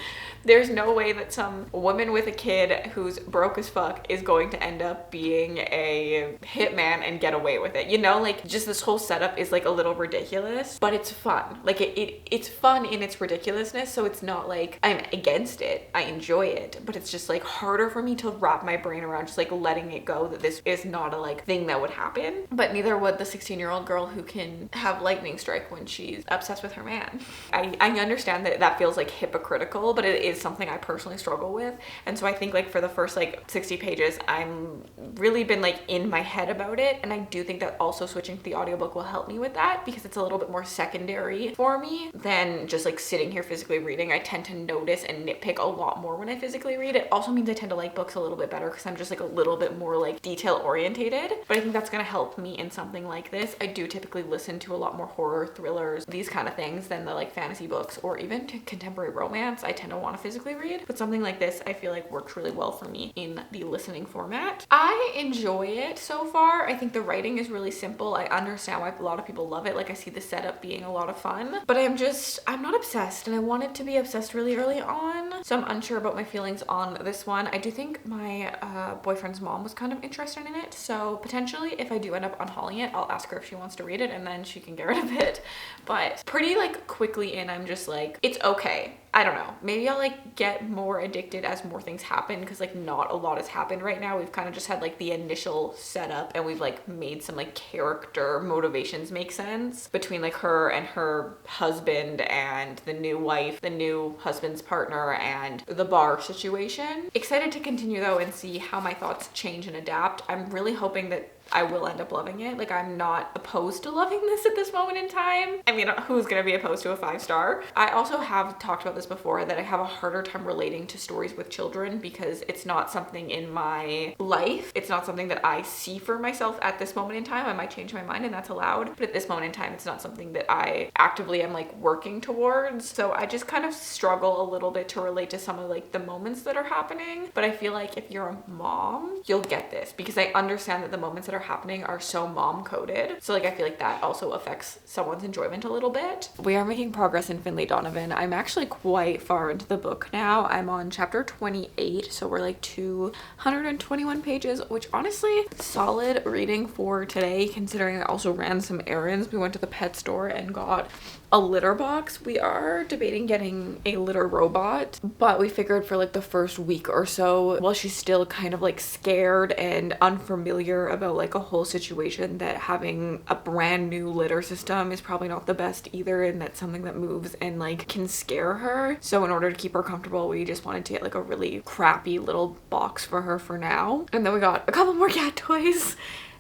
There's no way that some woman with a kid who's broke as fuck is going to end up being a hitman and get away with it. You know, like, just this whole setup is like a little ridiculous, but it's fun. Like, it's fun in its ridiculousness, so it's not like I'm against it. I enjoy it, but it's just like harder for me to wrap my brain around just like letting it go that this is not a like thing that would happen. But neither would the 16-year-old girl who can have lightning strike when she's obsessed with her man. I understand that that feels like hypocritical, but it is something I personally struggle with. And so I think like for the first like 60 pages, I'm really been like in my head about it. And I do think that also switching to the audiobook will help me with that, because it's a little bit more secondary for me than just like sitting here physically reading. I tend to notice and nitpick a lot more when I physically read. It also means I tend to like books a little bit better because I'm just like a little bit more like detail orientated. But I think that's gonna help me in something like this. I do typically listen to a lot more horror, thrillers, these kind of things than the like fantasy books or even to contemporary romance. I tend to want to physically read, but something like this I feel like works really well for me in the listening format. I enjoy it so far. I think the writing is really simple. I understand why a lot of people love it. Like, I see the setup being a lot of fun, but I'm not obsessed, and I wanted to be obsessed really early on, so I'm unsure about my feelings on this one. I do think my boyfriend's mom was kind of interested in it, so potentially if I do end up unhauling it, I'll ask her if she wants to read it and then she can get rid of it. But pretty like quickly in, I'm just like, it's okay. I don't know, maybe I'll like get more addicted as more things happen, because like not a lot has happened right now. We've kind of just had like the initial setup, and we've like made some like character motivations make sense between like her and her husband and the new wife, the new husband's partner, and the bar situation. Excited to continue though and see how my thoughts change and adapt. I'm really hoping that I will end up loving it. Like, I'm not opposed to loving this at this moment in time. I mean, who's gonna be opposed to a 5-star? I also have talked about this before, that I have a harder time relating to stories with children because it's not something in my life. It's not something that I see for myself at this moment in time. I might change my mind and that's allowed, but at this moment in time, it's not something that I actively am like working towards. So I just kind of struggle a little bit to relate to some of like the moments that are happening. But I feel like if you're a mom, you'll get this, because I understand that the moments that are happening are so mom coded. So like, I feel like that also affects someone's enjoyment a little bit. We are making progress in Finley Donovan. I'm actually quite far into the book now. I'm on chapter 28, so we're like 221 pages, which honestly, solid reading for today, considering I also ran some errands. We went to the pet store and got a litter box. We are debating getting a litter robot, but we figured for like the first week or so, while she's still kind of like scared and unfamiliar about like a whole situation, that having a brand new litter system is probably not the best either, and that's something that moves and like can scare her. So in order to keep her comfortable, we just wanted to get like a really crappy little box for her for now. And then we got a couple more cat toys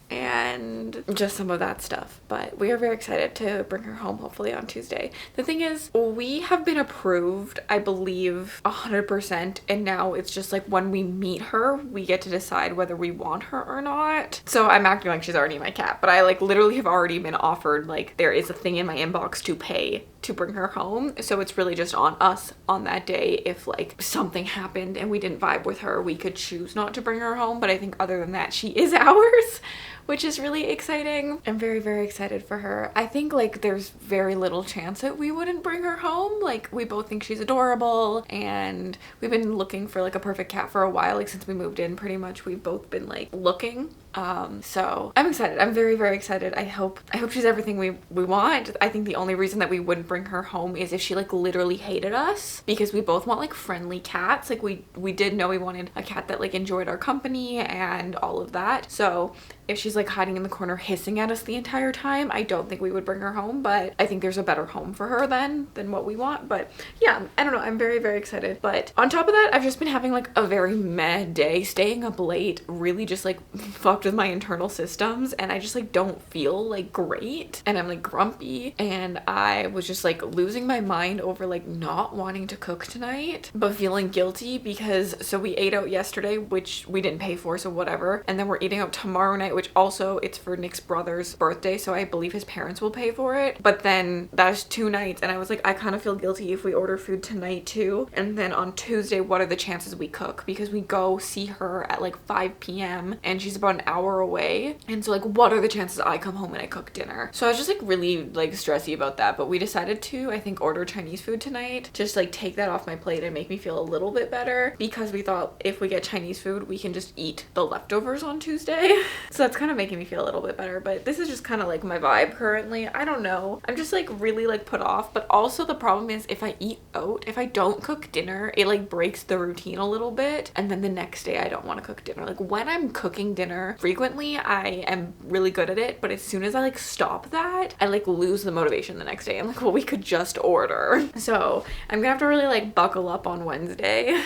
and just some of that stuff, but we are very excited to bring her home hopefully on Tuesday. The thing is, we have been approved, I believe, 100%, and now it's just like when we meet her, we get to decide whether we want her or not. So I'm acting like she's already my cat, but I like literally have already been offered, like, there is a thing in my inbox to pay to bring her home. So it's really just on us on that day. If like something happened and we didn't vibe with her, we could choose not to bring her home, but I think other than that, she is ours, which is really exciting. I'm very, very excited for her. I think like there's very little chance that we wouldn't bring her home. Like, we both think she's adorable, and we've been looking for like a perfect cat for a while. Like, since we moved in, pretty much we've both been like looking So I'm excited. I'm very, very excited. I hope she's everything we want. I think the only reason that we wouldn't bring her home is if she like literally hated us, because we both want like friendly cats. Like we did know we wanted a cat that like enjoyed our company and all of that. So if she's like hiding in the corner hissing at us the entire time, I don't think we would bring her home, but I think there's a better home for her than what we want. But yeah, I don't know. I'm very, very excited. But on top of that, I've just been having like a very meh day. Staying up late really just like fucked with my internal systems, and I just like don't feel like great, and I'm like grumpy, and I was just like losing my mind over like not wanting to cook tonight but feeling guilty because so we ate out yesterday, which we didn't pay for, so whatever, and then we're eating out tomorrow night, which also it's for Nick's brother's birthday, so I believe his parents will pay for it. But then that's 2 nights, and I was like, I kind of feel guilty if we order food tonight too. And then on Tuesday, what are the chances we cook? Because we go see her at like 5 p.m. and she's about an hour away, and so like what are the chances I come home and I cook dinner? So I was just like really like stressy about that, but we decided to, I think, order Chinese food tonight, just like take that off my plate and make me feel a little bit better, because we thought if we get Chinese food we can just eat the leftovers on Tuesday. So that's kind of making me feel a little bit better, but this is just kind of like my vibe currently. I don't know, I'm just like really like put off. But also the problem is if I eat out, if I don't cook dinner, it like breaks the routine a little bit, and then the next day I don't want to cook dinner. Like when I'm cooking dinner frequently, I am really good at it, but as soon as I like stop that, I like lose the motivation the next day. I'm like, well, we could just order. So I'm gonna have to really like buckle up on Wednesday.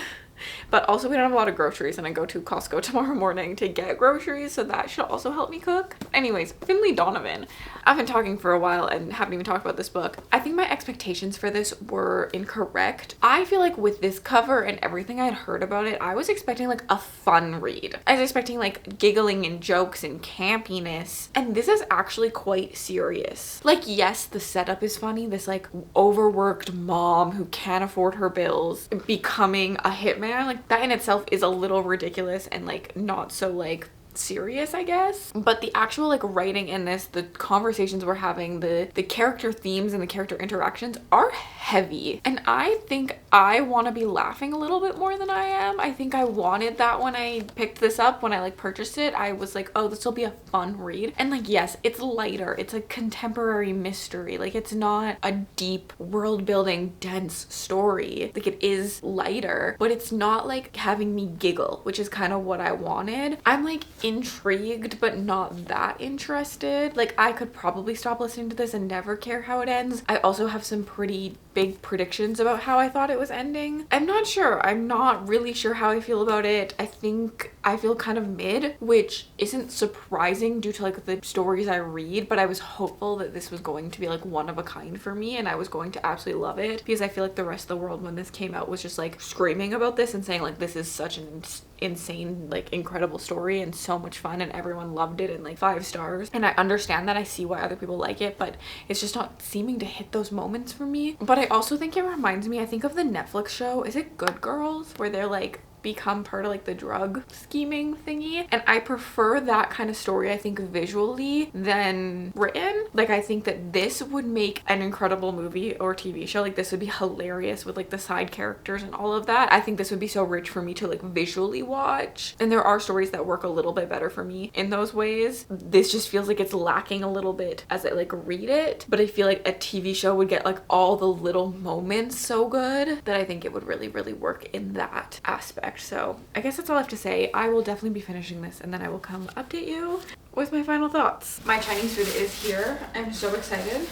But also we don't have a lot of groceries, and I go to Costco tomorrow morning to get groceries, so that should also help me cook. Anyways, Finley Donovan. I've been talking for a while and haven't even talked about this book. I think my expectations for this were incorrect. I feel like with this cover and everything I'd heard about it, I was expecting like a fun read. I was expecting like giggling and jokes and campiness, and this is actually quite serious. Like, yes, the setup is funny. This like overworked mom who can't afford her bills becoming a hitman, like that in itself is a little ridiculous and like not so like serious, I guess. But the actual like writing in this, the conversations we're having, the character themes and the character interactions are heavy, and I think I want to be laughing a little bit more than I am. I think I wanted that when I picked this up. When I like purchased it, I was like, oh, this will be a fun read. And like, yes, it's lighter, it's a contemporary mystery, like it's not a deep world building dense story. Like it is lighter, but it's not like having me giggle, which is kind of what I wanted. I'm like intrigued but not that interested. Like I could probably stop listening to this and never care how it ends. I also have some pretty big predictions about how I thought it was ending. I'm not sure. I'm not really sure how I feel about it. I think I feel kind of mid, which isn't surprising due to like the stories I read, but I was hopeful that this was going to be like one of a kind for me and I was going to absolutely love it, because I feel like the rest of the world when this came out was just like screaming about this and saying like this is such an insane like incredible story and so much fun, and everyone loved it and like 5 stars. And I understand that, I see why other people like it, but it's just not seeming to hit those moments for me. But I also think it reminds me, I think of the Netflix show, is it Good Girls, where they're like become part of like the drug scheming thingy, and I prefer that kind of story, I think, visually than written. Like I think that this would make an incredible movie or TV show. Like this would be hilarious with like the side characters and all of that. I think this would be so rich for me to like visually watch, and there are stories that work a little bit better for me in those ways. This just feels like it's lacking a little bit as I like read it, but I feel like a TV show would get like all the little moments so good that I think it would really work in that aspect. So I guess that's all I have to say. I will definitely be finishing this and then I will come update you with my final thoughts. My Chinese food is here. I'm so excited.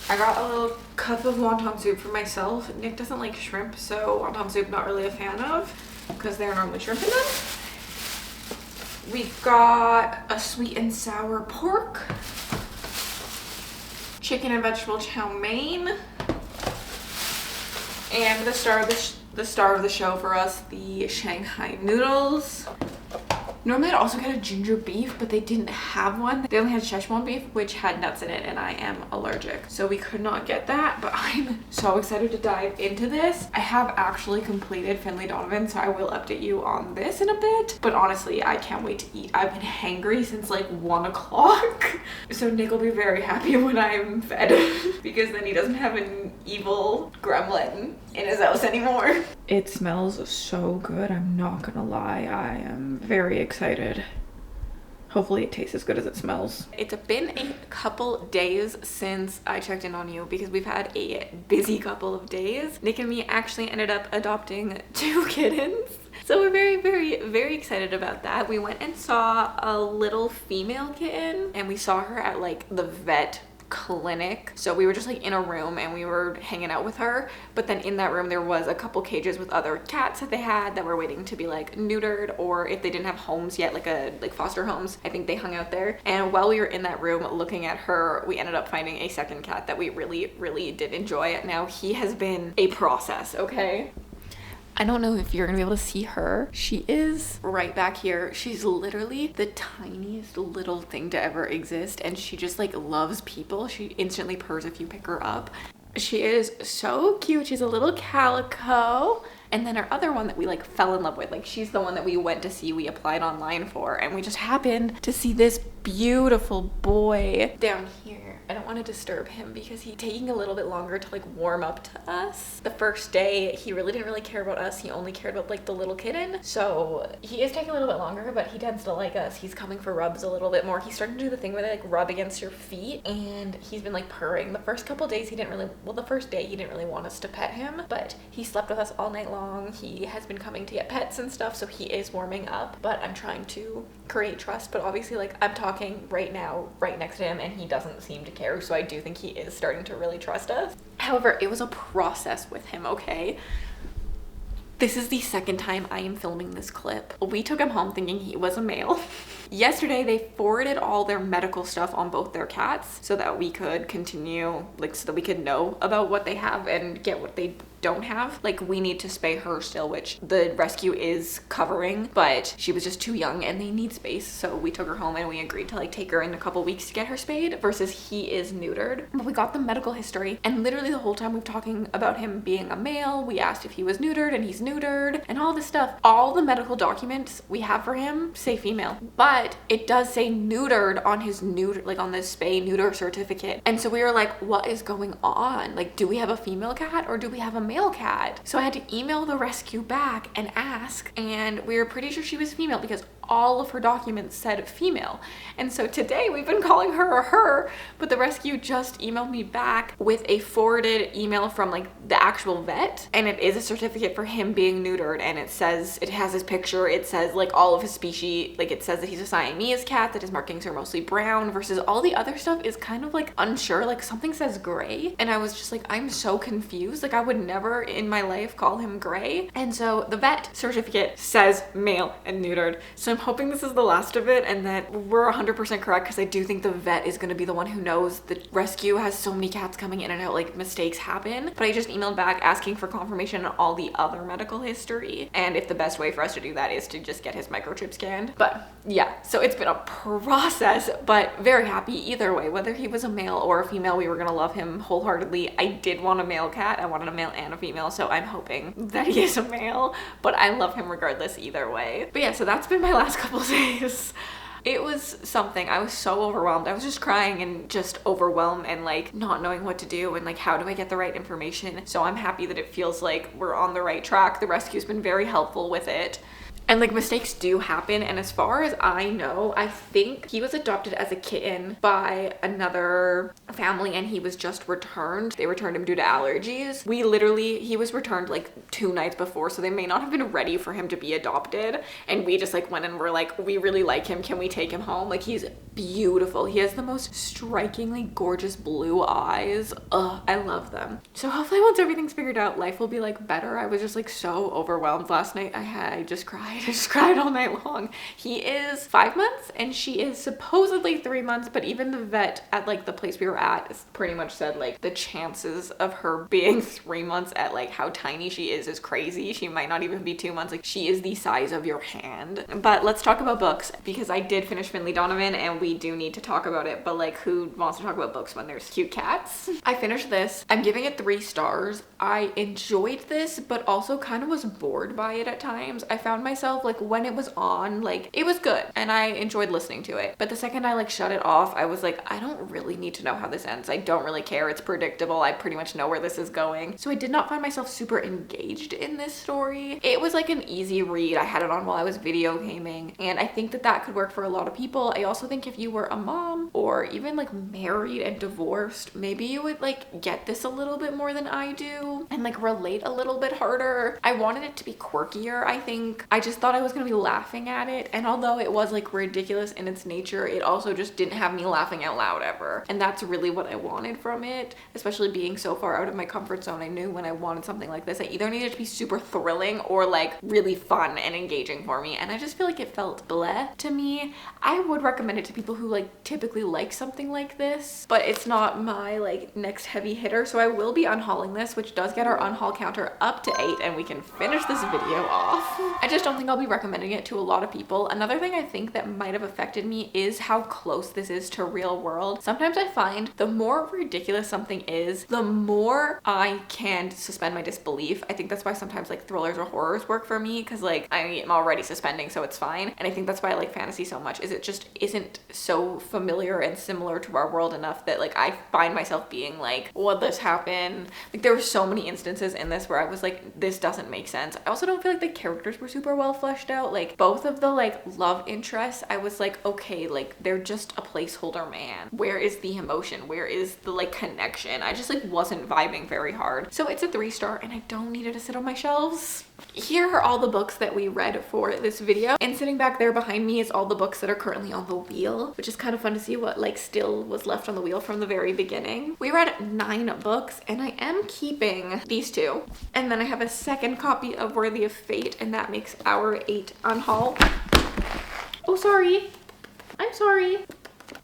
I got a little cup of wonton soup for myself. Nick doesn't like shrimp, so wonton soup not really a fan of because there are normally shrimp in them. We got a sweet and sour pork, chicken and vegetable chow mein, and the star of the show for us, the Shanghai noodles. Normally I'd also get a ginger beef, but they didn't have one. They only had Szechuan beef, which had nuts in it, and I am allergic, so we could not get that. But I'm so excited to dive into this. I have actually completed Finley Donovan, so I will update you on this in a bit. But honestly, I can't wait to eat. I've been hangry since like 1 o'clock. So Nick will be very happy when I'm fed because then he doesn't have an evil gremlin in his house anymore. It smells so good, I'm not gonna lie. I am very excited. Hopefully it tastes as good as it smells. It's been a couple days since I checked in on you because we've had a busy couple of days. Nick and me actually ended up adopting 2 kittens. So we're very, very, very excited about that. We went and saw a little female kitten and we saw her at like the vet clinic. So we were just like in a room and we were hanging out with her, but then in that room there was a couple cages with other cats that they had that were waiting to be like neutered, or if they didn't have homes yet, like foster homes, I think they hung out there. And while we were in that room looking at her, we ended up finding a second cat that we really, really did enjoy. Now he has been a process, okay? I don't know if you're gonna be able to see her. She is right back here. She's literally the tiniest little thing to ever exist, and she just like loves people. She instantly purrs if you pick her up. She is so cute. She's a little calico. And then our other one that we like fell in love with, like she's the one that we went to see, we applied online for, and we just happened to see this beautiful boy down here. I don't want to disturb him because he's taking a little bit longer to like warm up to us. The first day, he really didn't really care about us. He only cared about like the little kitten. So he is taking a little bit longer, but he tends to like us. He's coming for rubs a little bit more. He's starting to do the thing where they like rub against your feet, and he's been like purring. The first couple days he didn't really, well, the first day he didn't really want us to pet him, but he slept with us all night long. He has been coming to get pets and stuff, so he is warming up, but I'm trying to create trust. But obviously like I'm talking right now right next to him and he doesn't seem to care, so I do think he is starting to really trust us. However, it was a process with him, okay? This is the second time I am filming this clip. We took him home thinking he was a male. Yesterday, they forwarded all their medical stuff on both their cats so that we could continue, like so that we could know about what they have and get what they don't have. Like we need to spay her still, which the rescue is covering, but she was just too young and they need space. So we took her home and we agreed to like take her in a couple weeks to get her spayed versus he is neutered. But we got the medical history, and literally the whole time we've talking about him being a male, we asked if he was neutered and he's neutered and all this stuff. All the medical documents we have for him say female, but it does say neutered on his like on this spay neuter certificate. And so we were like, what is going on? Like, do we have a female cat or do we have a male cat? So I had to email the rescue back and ask, and we were pretty sure she was female because all of her documents said female. And so today we've been calling her a her, but the rescue just emailed me back with a forwarded email from like the actual vet, and it is a certificate for him being neutered, and it says, it has his picture, it says like all of his species, like it says that he's a Siamese cat, that his markings are mostly brown, versus all the other stuff is kind of like unsure, like something says gray, and I was just like, I'm so confused, like I would never in my life call him gray. And so the vet certificate says male and neutered, so I'm hoping this is the last of it and that we're 100% correct, because I do think the vet is going to be the one who knows. The rescue has so many cats coming in and out, like mistakes happen. But I just emailed back asking for confirmation on all the other medical history, and if the best way for us to do that is to just get his microchip scanned. But yeah, so it's been a process, but very happy either way. Whether he was a male or a female, we were going to love him wholeheartedly. I did want a male cat. I wanted a male and a female, so I'm hoping that he is a male, but I love him regardless either way. But yeah, so that's been my last couple days. It was something. I was so overwhelmed. I was just crying and just overwhelmed and like not knowing what to do and like how do I get the right information. So I'm happy that it feels like we're on the right track. The rescue's been very helpful with it. And like mistakes do happen, and as far as I know, I think he was adopted as a kitten by another family and he was just returned. They returned him due to allergies. He was returned like 2 nights before, so they may not have been ready for him to be adopted, and we just like went and were like, we really like him, can we take him home? Like, he's beautiful. He has the most strikingly gorgeous blue eyes. Ugh, I love them. So hopefully once everything's figured out, life will be like better. I was just like so overwhelmed last night. I just cried. I just cried all night long. He is 5 months and she is supposedly 3 months, but even the vet at like the place we were at pretty much said like the chances of her being 3 months at like how tiny she is crazy. She might not even be 2 months. Like, she is the size of your hand. But let's talk about books, because I did finish Finley Donovan and we do need to talk about it, but like, who wants to talk about books when there's cute cats? I finished this. I'm giving it 3 stars. I enjoyed this, but also kind of was bored by it at times. I found myself myself, like when it was on, like it was good and I enjoyed listening to it. But the second I like shut it off, I was like, I don't really need to know how this ends. I don't really care. It's predictable. I pretty much know where this is going. So I did not find myself super engaged in this story. It was like an easy read. I had it on while I was video gaming, and I think that that could work for a lot of people. I also think if you were a mom or even like married and divorced, maybe you would like get this a little bit more than I do and like relate a little bit harder. I wanted it to be quirkier, I think. I just thought I was gonna be laughing at it, and although it was like ridiculous in its nature, it also just didn't have me laughing out loud ever. And that's really what I wanted from it, especially being so far out of my comfort zone. I knew when I wanted something like this, I either needed it to be super thrilling or like really fun and engaging for me, and I just feel like it felt bleh to me. I would recommend it to people who like typically like something like this, but it's not my like next heavy hitter, so I will be unhauling this, which does get our unhaul counter up to 8, and we can finish this video off. I just don't think I'll be recommending it to a lot of people. Another thing I think that might have affected me is how close this is to real world. Sometimes I find the more ridiculous something is, the more I can suspend my disbelief. I think that's why sometimes like thrillers or horrors work for me, because like I am already suspending, so it's fine. And I think that's why I like fantasy so much, is it just isn't so familiar and similar to our world enough that like I find myself being like, what this happened? Like there were so many instances in this where I was like, this doesn't make sense. I also don't feel like the characters were super well fleshed out. Like both of the like love interests, I was like, okay, like they're just a placeholder man. Where is the emotion? Where is the like connection? I just like wasn't vibing very hard. So it's a 3-star, and I don't need it to sit on my shelves. Here are all the books that we read for this video, and sitting back there behind me is all the books that are currently on the wheel, which is kind of fun to see what like still was left on the wheel from the very beginning. We read 9 books, and I am keeping these 2, and then I have a second copy of Worthy of Fate, and that makes our 8 unhaul. Oh, sorry. I'm sorry.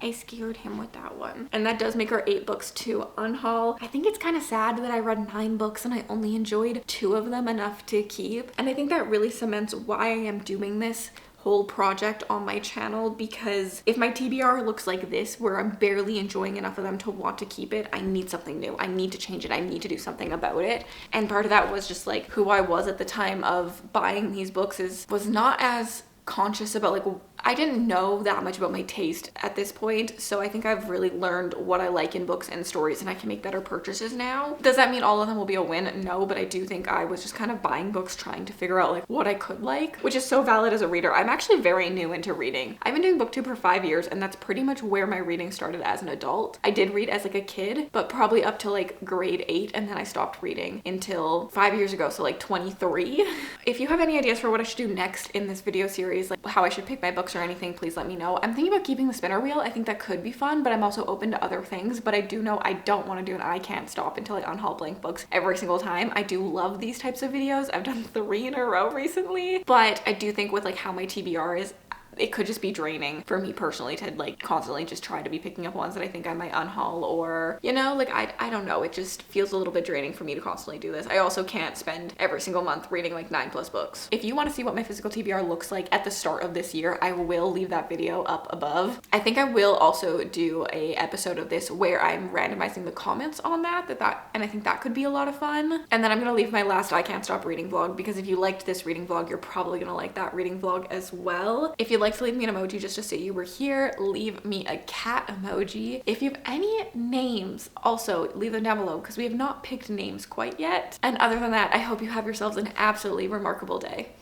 I scared him with that one. And that does make our 8 books to unhaul. I think it's kind of sad that I read 9 books and I only enjoyed 2 of them enough to keep. And I think that really cements why I am doing this whole project on my channel, because if my TBR looks like this, where I'm barely enjoying enough of them to want to keep it, I need something new. I need to change it. I need to do something about it. And part of that was just like who I was at the time of buying these books was not as conscious about like, I didn't know that much about my taste at this point, so I think I've really learned what I like in books and stories, and I can make better purchases now. Does that mean all of them will be a win? No, but I do think I was just kind of buying books trying to figure out like what I could like, which is so valid as a reader. I'm actually very new into reading. I've been doing booktube for 5 years, and that's pretty much where my reading started as an adult. I did read as like a kid, but probably up to like grade 8, and then I stopped reading until 5 years ago, so like 23. If you have any ideas for what I should do next in this video series, like how I should pick my books or anything, please let me know. I'm thinking about keeping the spinner wheel. I think that could be fun, but I'm also open to other things. But I do know I don't want to do an I can't stop until I unhaul blank books every single time. I do love these types of videos. I've done 3 in a row recently, but I do think with like how my TBR is, it could just be draining for me personally to like constantly just try to be picking up ones that I think I might unhaul, or you know, like I don't know, it just feels a little bit draining for me to constantly do this. I also can't spend every single month reading like 9+ books. If you want to see what my physical TBR looks like at the start of this year, I will leave that video up above. I think I will also do a episode of this where I'm randomizing the comments on that and I think that could be a lot of fun. And then I'm gonna leave my last I can't stop reading vlog, because if you liked this reading vlog, you're probably gonna like that reading vlog as well. If you'd like to leave me an emoji just to say you were here, leave me a cat emoji. If you have any names, also leave them down below, because we have not picked names quite yet. And other than that, I hope you have yourselves an absolutely remarkable day.